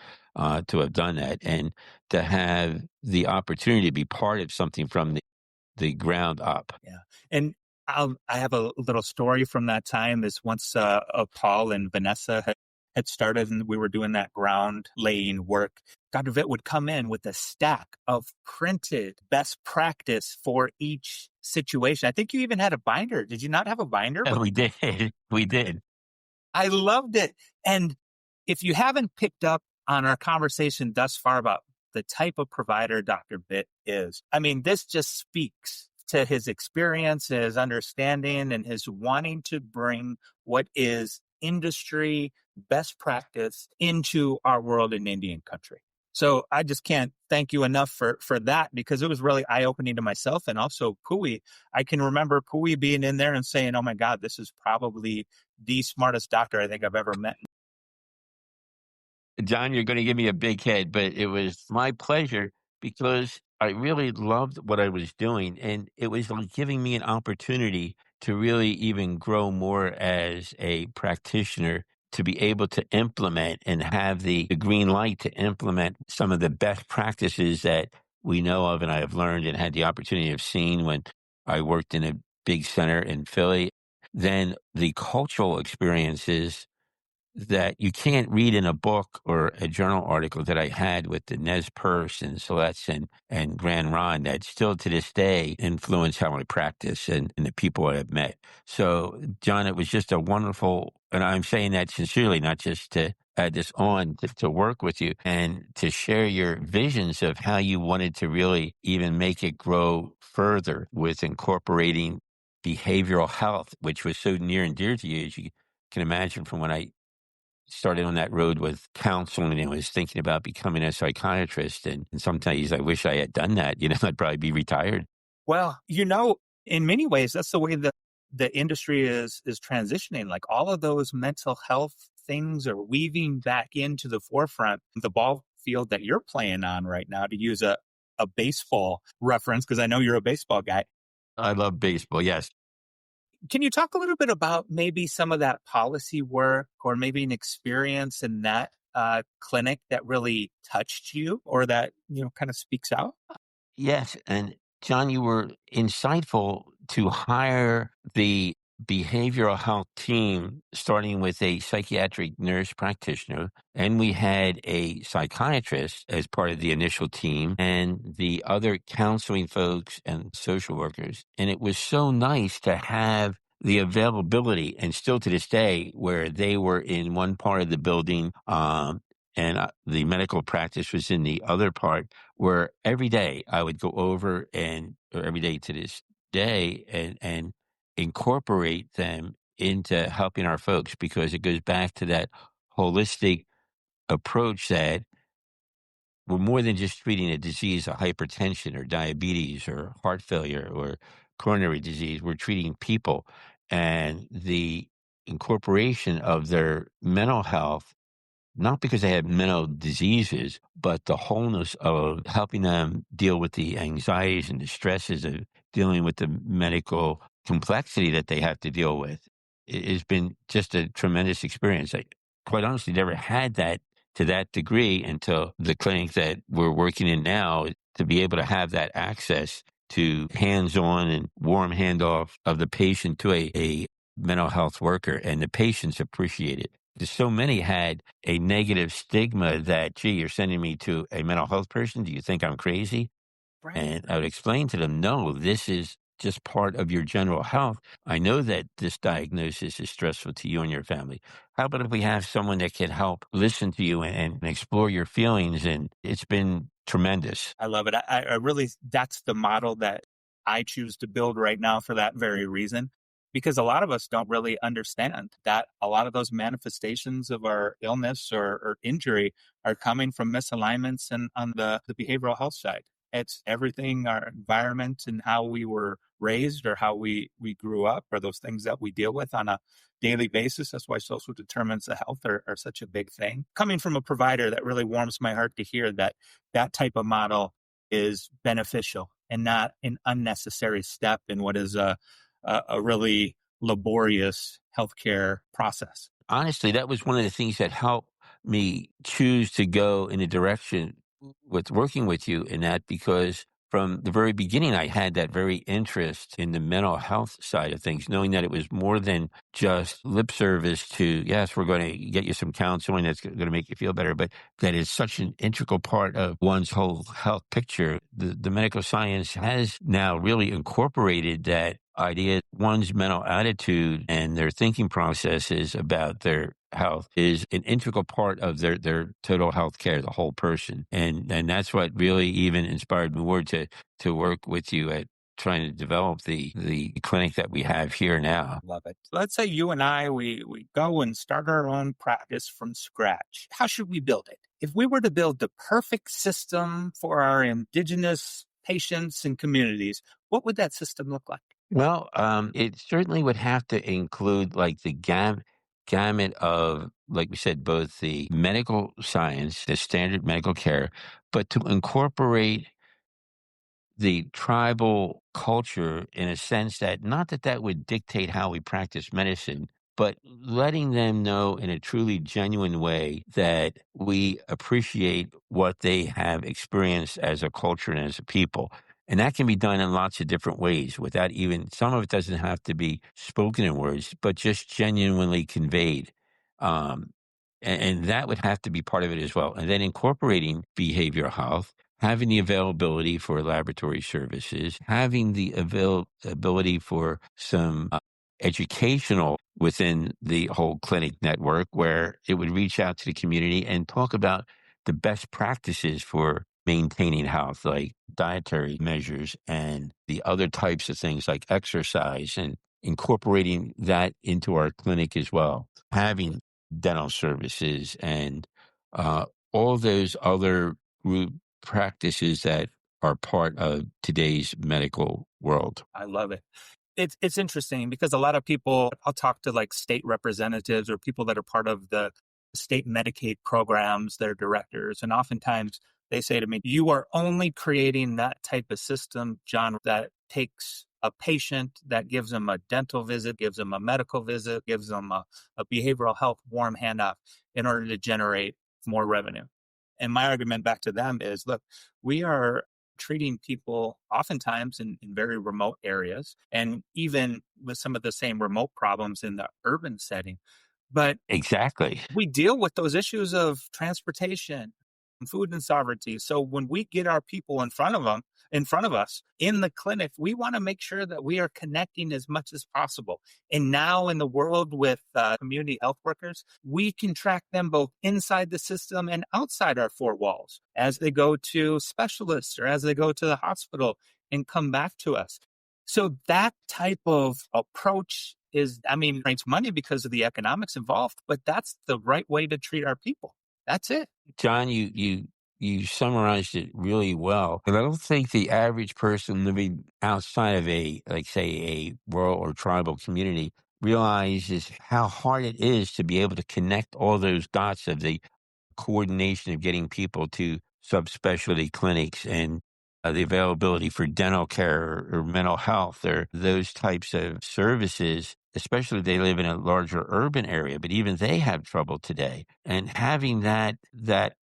to have done that and to have the opportunity to be part of something from the ground up. Yeah. And I have a little story from that time is once Paul and Vanessa had started and we were doing that ground laying work, Dr. Vitt would come in with a stack of printed best practice for each situation. I think you even had a binder. Did you not have a binder? And we did. We did. I loved it. And if you haven't picked up on our conversation thus far about the type of provider Dr. Vitt is, I mean, this just speaks to his experience, his understanding, and his wanting to bring what is industry best practice into our world in Indian country. So I just can't thank you enough for that because it was really eye-opening to myself and also Pui. I can remember Pui being in there and saying, oh my God, this is probably the smartest doctor I think I've ever met. John, you're going to give me a big head, but it was my pleasure because I really loved what I was doing. And it was like giving me an opportunity to really even grow more as a practitioner, to be able to implement and have the green light to implement some of the best practices that we know of and I have learned and had the opportunity of seeing when I worked in a big center in Philly. Then the cultural experiences that you can't read in a book or a journal article that I had with the Nez Perce and Celeste and Grand Ronde that still to this day influence how I practice and the people I have met. So, John, it was just a wonderful, and I'm saying that sincerely, not just to add this on, to work with you and to share your visions of how you wanted to really even make it grow further with incorporating behavioral health, which was so near and dear to you, as you can imagine from when I started on that road with counseling and was thinking about becoming a psychiatrist. And sometimes I wish I had done that. I'd probably be retired. Well, in many ways, that's the way the industry is transitioning. Like all of those mental health things are weaving back into the forefront. The ball field that you're playing on right now, to use a baseball reference, because I know you're a baseball guy. I love baseball. Yes. Can you talk a little bit about maybe some of that policy work or maybe an experience in that clinic that really touched you or that, kind of speaks out? Yes, and John, you were insightful to hire the behavioral health team, starting with a psychiatric nurse practitioner, and we had a psychiatrist as part of the initial team, and the other counseling folks and social workers. And it was so nice to have the availability, and still to this day, where they were in one part of the building, and the medical practice was in the other part, where every day I would go over or every day to this day, and incorporate them into helping our folks, because it goes back to that holistic approach that we're more than just treating a disease of hypertension or diabetes or heart failure or coronary disease. We're treating people, and the incorporation of their mental health, not because they have mental diseases, but the wholeness of helping them deal with the anxieties and the stresses of dealing with the medical complexity that they have to deal with. It's been just a tremendous experience. I quite honestly never had that to that degree until the clinic that we're working in now, to be able to have that access to hands-on and warm handoff of the patient to a mental health worker, and the patients appreciate it. So many had a negative stigma that, gee, you're sending me to a mental health person. Do you think I'm crazy? Right. And I would explain to them, no, this is just part of your general health. I know that this diagnosis is stressful to you and your family. How about if we have someone that can help listen to you and explore your feelings? And it's been tremendous. I love it. I really, that's the model that I choose to build right now for that very reason. Because a lot of us don't really understand that a lot of those manifestations of our illness or injury are coming from misalignments and on the behavioral health side. It's everything, our environment and how we were raised or how we grew up, or those things that we deal with on a daily basis. That's why social determinants of health are such a big thing. Coming from a provider, that really warms my heart to hear that that type of model is beneficial and not an unnecessary step in what is a really laborious healthcare process. Honestly, that was one of the things that helped me choose to go in a direction with working with you in that, because from the very beginning, I had that very interest in the mental health side of things, knowing that it was more than just lip service to, yes, we're going to get you some counseling that's going to make you feel better, but that is such an integral part of one's whole health picture. The medical science has now really incorporated that idea. One's mental attitude and their thinking processes about their health is an integral part of their total health care, the whole person. And that's what really even inspired me more to work with you at trying to develop the clinic that we have here now. Love it. Let's say you and I, we go and start our own practice from scratch. How should we build it? If we were to build the perfect system for our Indigenous patients and communities, what would that system look like? Well, it certainly would have to include like the gamut of, like we said, both the medical science, the standard medical care, but to incorporate the tribal culture in a sense that, not that that would dictate how we practice medicine, but letting them know in a truly genuine way that we appreciate what they have experienced as a culture and as a people. And that can be done in lots of different ways without even, some of it doesn't have to be spoken in words, but just genuinely conveyed. Um, and that would have to be part of it as well. And then incorporating behavioral health, having the availability for laboratory services, having the availability for some educational within the whole clinic network, where it would reach out to the community and talk about the best practices for maintaining health, like dietary measures and the other types of things like exercise, and incorporating that into our clinic as well. Having dental services and uh, all those other group practices that are part of today's medical world. I love it. It's interesting because a lot of people, I'll talk to like state representatives or people that are part of the state Medicaid programs, their directors, and oftentimes they say to me, "You are only creating that type of system, John, that takes a patient, that gives them a dental visit, gives them a medical visit, gives them a behavioral health warm handoff in order to generate more revenue." And my argument back to them is, look, we are treating people oftentimes in very remote areas and even with some of the same remote problems in the urban setting. But Exactly. we deal with those issues of transportation, food and sovereignty. So when we get our people in front of us in the clinic, we want to make sure that we are connecting as much as possible. And now in the world with community health workers, we can track them both inside the system and outside our four walls as they go to specialists or as they go to the hospital and come back to us. So that type of approach is, I mean, makes money because of the economics involved, but that's the right way to treat our people. That's it. John, you summarized it really well. And I don't think the average person living outside of a, like, say, a rural or tribal community realizes how hard it is to be able to connect all those dots of the coordination of getting people to subspecialty clinics and the availability for dental care or mental health or those types of services, especially if they live in a larger urban area. But even they have trouble today. And having that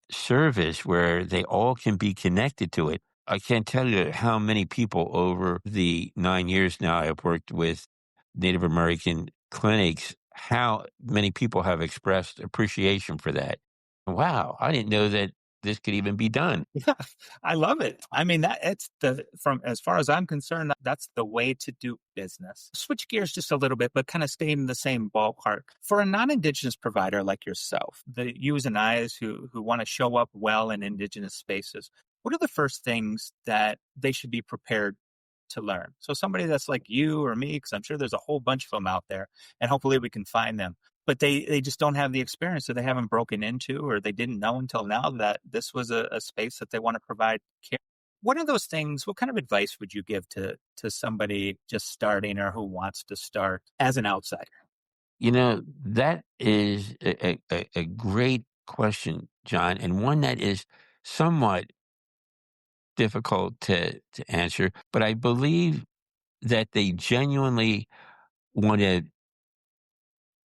service where they all can be connected to it. I can't tell you how many people over the 9 years now I've worked with Native American clinics, how many people have expressed appreciation for that. Wow, I didn't know that this could even be done. Yeah, I love it. I mean, that it's the from as far as I'm concerned, that's the way to do business. Switch gears just a little bit, but kind of stay in the same ballpark. For a non-Indigenous provider like yourself, the yous and I's who want to show up well in Indigenous spaces, what are the first things that they should be prepared to learn? So somebody that's like you or me, because I'm sure there's a whole bunch of them out there, and hopefully we can find them. But they just don't have the experience, so they haven't broken into, or they didn't know until now that this was a space that they want to provide care. What are those things? What kind of advice would you give to somebody just starting or who wants to start as an outsider? You know, that is a great question, John, and one that is somewhat difficult to answer. But I believe that they genuinely want to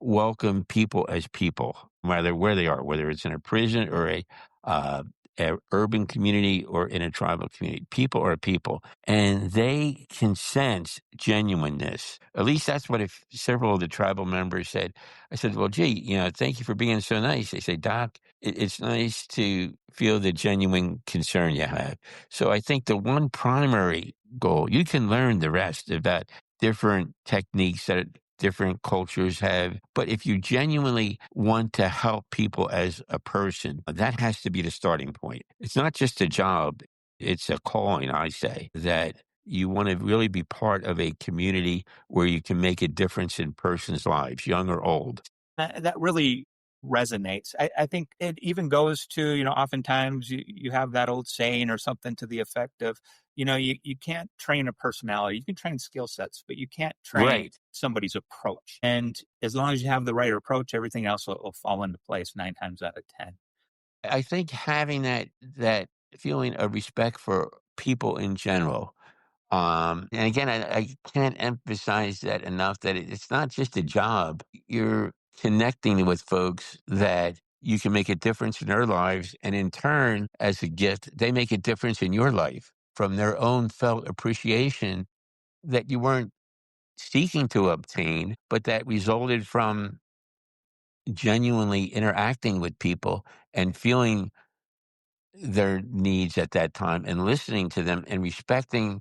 welcome people as people, no matter where they are, whether it's in a prison or uh, a urban community or in a tribal community. People are people, and they can sense genuineness. At least that's what several of the tribal members said. I said, "Well, gee, thank you for being so nice." They say, "Doc, it's nice to feel the genuine concern you have." So I think the one primary goal, you can learn the rest about different techniques that different cultures have. But if you genuinely want to help people as a person, that has to be the starting point. It's not just a job, it's a calling, I say, that you want to really be part of a community where you can make a difference in persons' lives, young or old. That really resonates. I think it even goes to, oftentimes you have that old saying or something to the effect of, you can't train a personality. You can train skill sets, but you can't train Right. somebody's approach. And as long as you have the right approach, everything else will fall into place 9 times out of 10. I think having that feeling of respect for people in general. And again, I can't emphasize that enough that it's not just a job. You're connecting with folks that you can make a difference in their lives. And in turn, as a gift, they make a difference in your life from their own felt appreciation that you weren't seeking to obtain, but that resulted from genuinely interacting with people and feeling their needs at that time and listening to them and respecting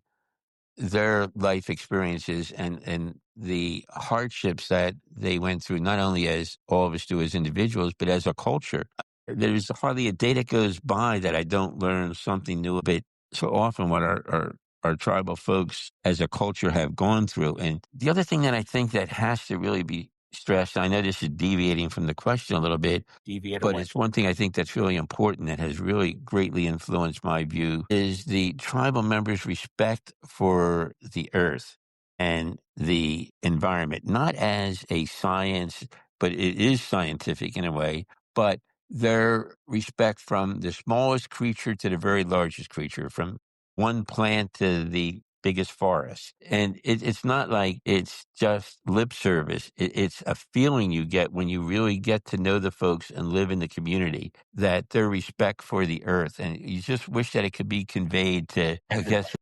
their life experiences and the hardships that they went through, not only as all of us do as individuals, but as a culture. There's hardly a day that goes by that I don't learn something new. But so often what our tribal folks as a culture have gone through. And the other thing that I think that has to really be stressed, I know this is deviating from the question a little bit, Deviate but away. it's one thing I think that's really important that has really greatly influenced my view is the tribal members' respect for the earth and the environment, not as a science, but it is scientific in a way, but their respect from the smallest creature to the very largest creature, from one plant to the biggest forests. And it's not like it's just lip service. It's a feeling you get when you really get to know the folks and live in the community, that their respect for the earth. And you just wish that it could be conveyed to, I guess,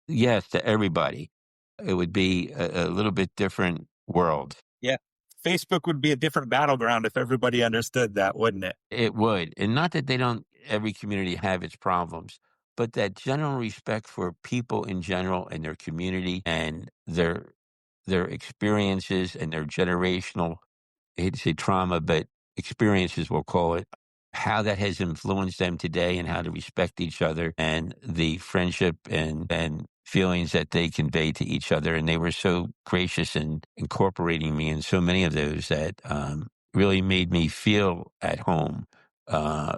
yes, to everybody. It would be a little bit different world. Yeah. Facebook would be a different battleground if everybody understood that, wouldn't it? It would. And not that they don't, every community have its problems, but that general respect for people in general and their community and their experiences and their generational, I hate to say trauma, but experiences, we'll call it, how that has influenced them today and how to respect each other and the friendship and feelings that they convey to each other. And they were so gracious in incorporating me in so many of those that really made me feel at home. Uh,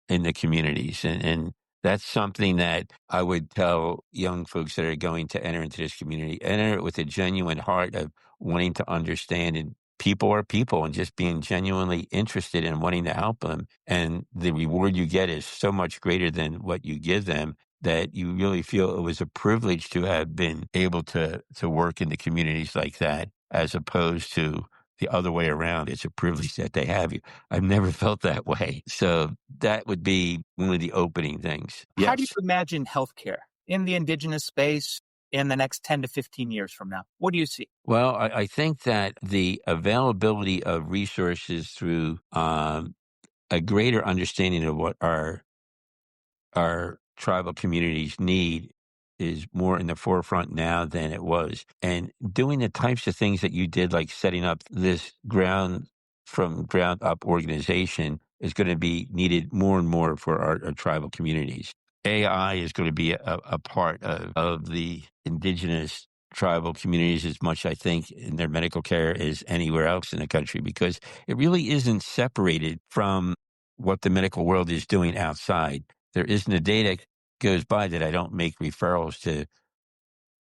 in the communities. And that's something that I would tell young folks that are going to enter into this community, enter it with a genuine heart of wanting to understand, and people are people, and just being genuinely interested in wanting to help them. And the reward you get is so much greater than what you give them, that you really feel it was a privilege to have been able to work in the communities like that, as opposed to the other way around. It's a privilege that they have you. I've never felt that way. So that would be one of the opening things. How do you Yes. imagine healthcare in the Indigenous space in the next 10 to 15 years from now? What do you see? Well, I think that the availability of resources through a greater understanding of what our tribal communities need is more in the forefront now than it was. And doing the types of things that you did, like setting up this ground up organization, is going to be needed more and more for our tribal communities. AI is going to be a part of the indigenous tribal communities as much, I think, in their medical care as anywhere else in the country, because it really isn't separated from what the medical world is doing outside. There isn't a day that goes by that I don't make referrals to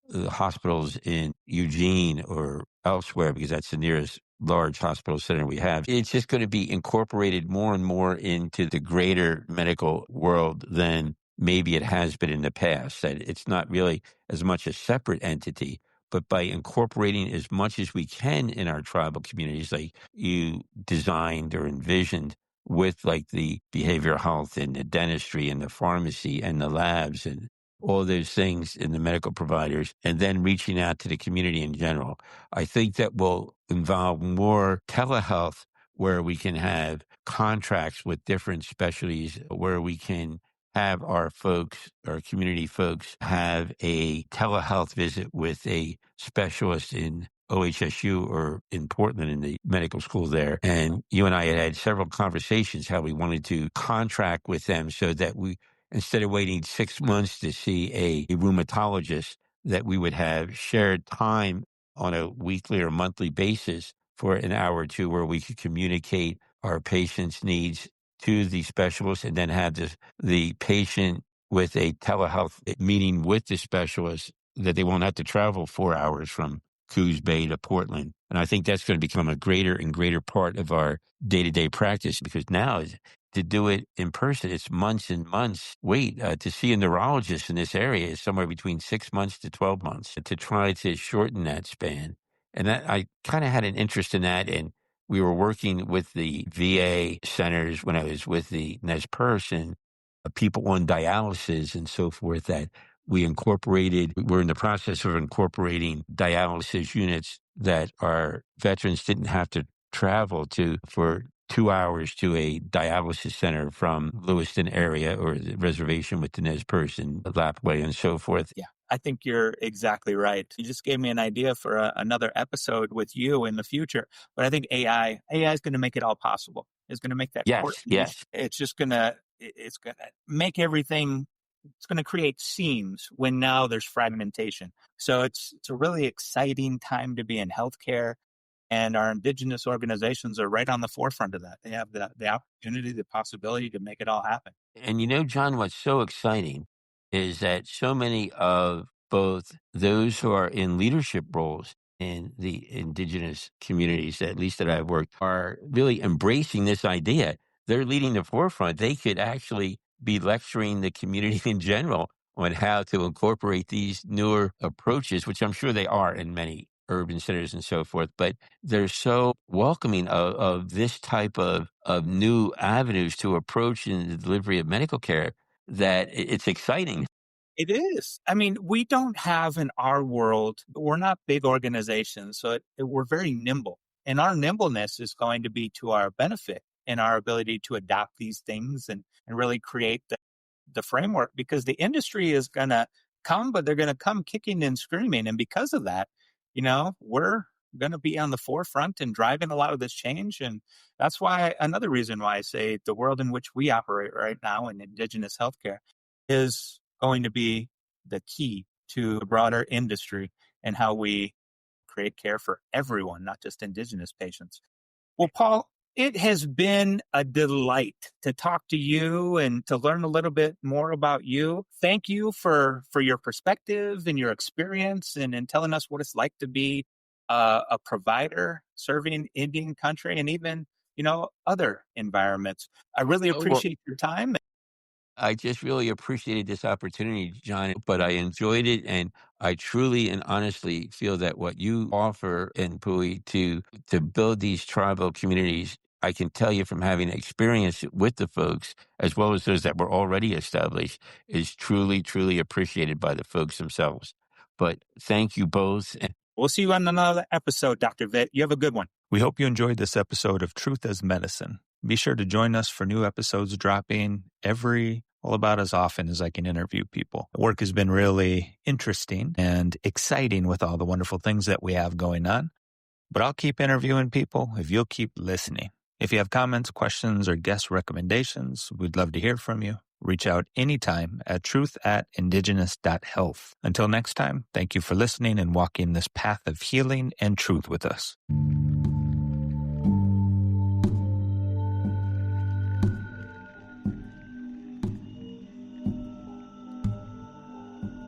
the hospitals in Eugene or elsewhere, because that's the nearest large hospital center we have. It's just going to be incorporated more and more into the greater medical world than maybe it has been in the past. That it's not really as much a separate entity, but by incorporating as much as we can in our tribal communities, like you designed or envisioned, with like the behavioral health and the dentistry and the pharmacy and the labs and all those things in the medical providers, and then reaching out to the community in general. I think that will involve more telehealth, where we can have contracts with different specialties, where we can have our folks, our community folks, have a telehealth visit with a specialist in OHSU or in Portland in the medical school there. And you and I had several conversations how we wanted to contract with them so that we, instead of waiting 6 months to see a rheumatologist, that we would have shared time on a weekly or monthly basis for an hour or two, where we could communicate our patient's needs to the specialist, and then have the patient with a telehealth meeting with the specialist, that they won't have to travel 4 hours from Coos Bay to Portland. And I think that's going to become a greater and greater part of our day-to-day practice, because now to do it in person, it's months and months wait. To see a neurologist in this area is somewhere between 6 months to 12 months, to try to shorten that span. And that, I kind of had an interest in that. And we were working with the VA centers when I was with the Perce, and people on dialysis and so forth, that we're in the process of incorporating dialysis units that our veterans didn't have to travel to for 2 hours to a dialysis center from Lewiston area, or the reservation with the Nez Perce and Lapway and so forth. Yeah, I think you're exactly right. You just gave me an idea for another episode with you in the future. But I think AI is going to make it all possible. It's going to make that Yes, coordination. yes. It's going to make everything. It's going to create seams when now there's fragmentation. So it's a really exciting time to be in healthcare, and our Indigenous organizations are right on the forefront of that. They have the opportunity, the possibility to make it all happen. And John, what's so exciting is that so many of both those who are in leadership roles in the indigenous communities, at least that I've worked, are really embracing this idea. They're leading the forefront. They could actually be lecturing the community in general on how to incorporate these newer approaches, which I'm sure they are in many urban centers and so forth, but they're so welcoming of this type of new avenues to approach in the delivery of medical care that it's exciting. It is. I mean, we don't have in our world, we're not big organizations, so we're very nimble. And our nimbleness is going to be to our benefit in our ability to adopt these things and really create the framework, because the industry is going to come, but they're going to come kicking and screaming. And because of that, we're going to be on the forefront and driving a lot of this change. And that's why another reason why I say the world in which we operate right now in Indigenous healthcare is going to be the key to the broader industry and how we create care for everyone, not just Indigenous patients. Well, Paul, it has been a delight to talk to you and to learn a little bit more about you. Thank you for your perspective and your experience and telling us what it's like to be a provider serving Indian country and even, other environments. I really Oh, well, appreciate your time. I just really appreciated this opportunity, John, but I enjoyed it. And I truly and honestly feel that what you offer in Pui to build these tribal communities, I can tell you from having experience with the folks, as well as those that were already established, is truly, truly appreciated by the folks themselves. But thank you both. We'll see you on another episode, Dr. Vitt. You have a good one. We hope you enjoyed this episode of Truth as Medicine. Be sure to join us for new episodes dropping about as often as I can interview people. The work has been really interesting and exciting with all the wonderful things that we have going on. But I'll keep interviewing people if you'll keep listening. If you have comments, questions, or guest recommendations, we'd love to hear from you. Reach out anytime at truth@indigenous.health. Until next time, thank you for listening and walking this path of healing and truth with us.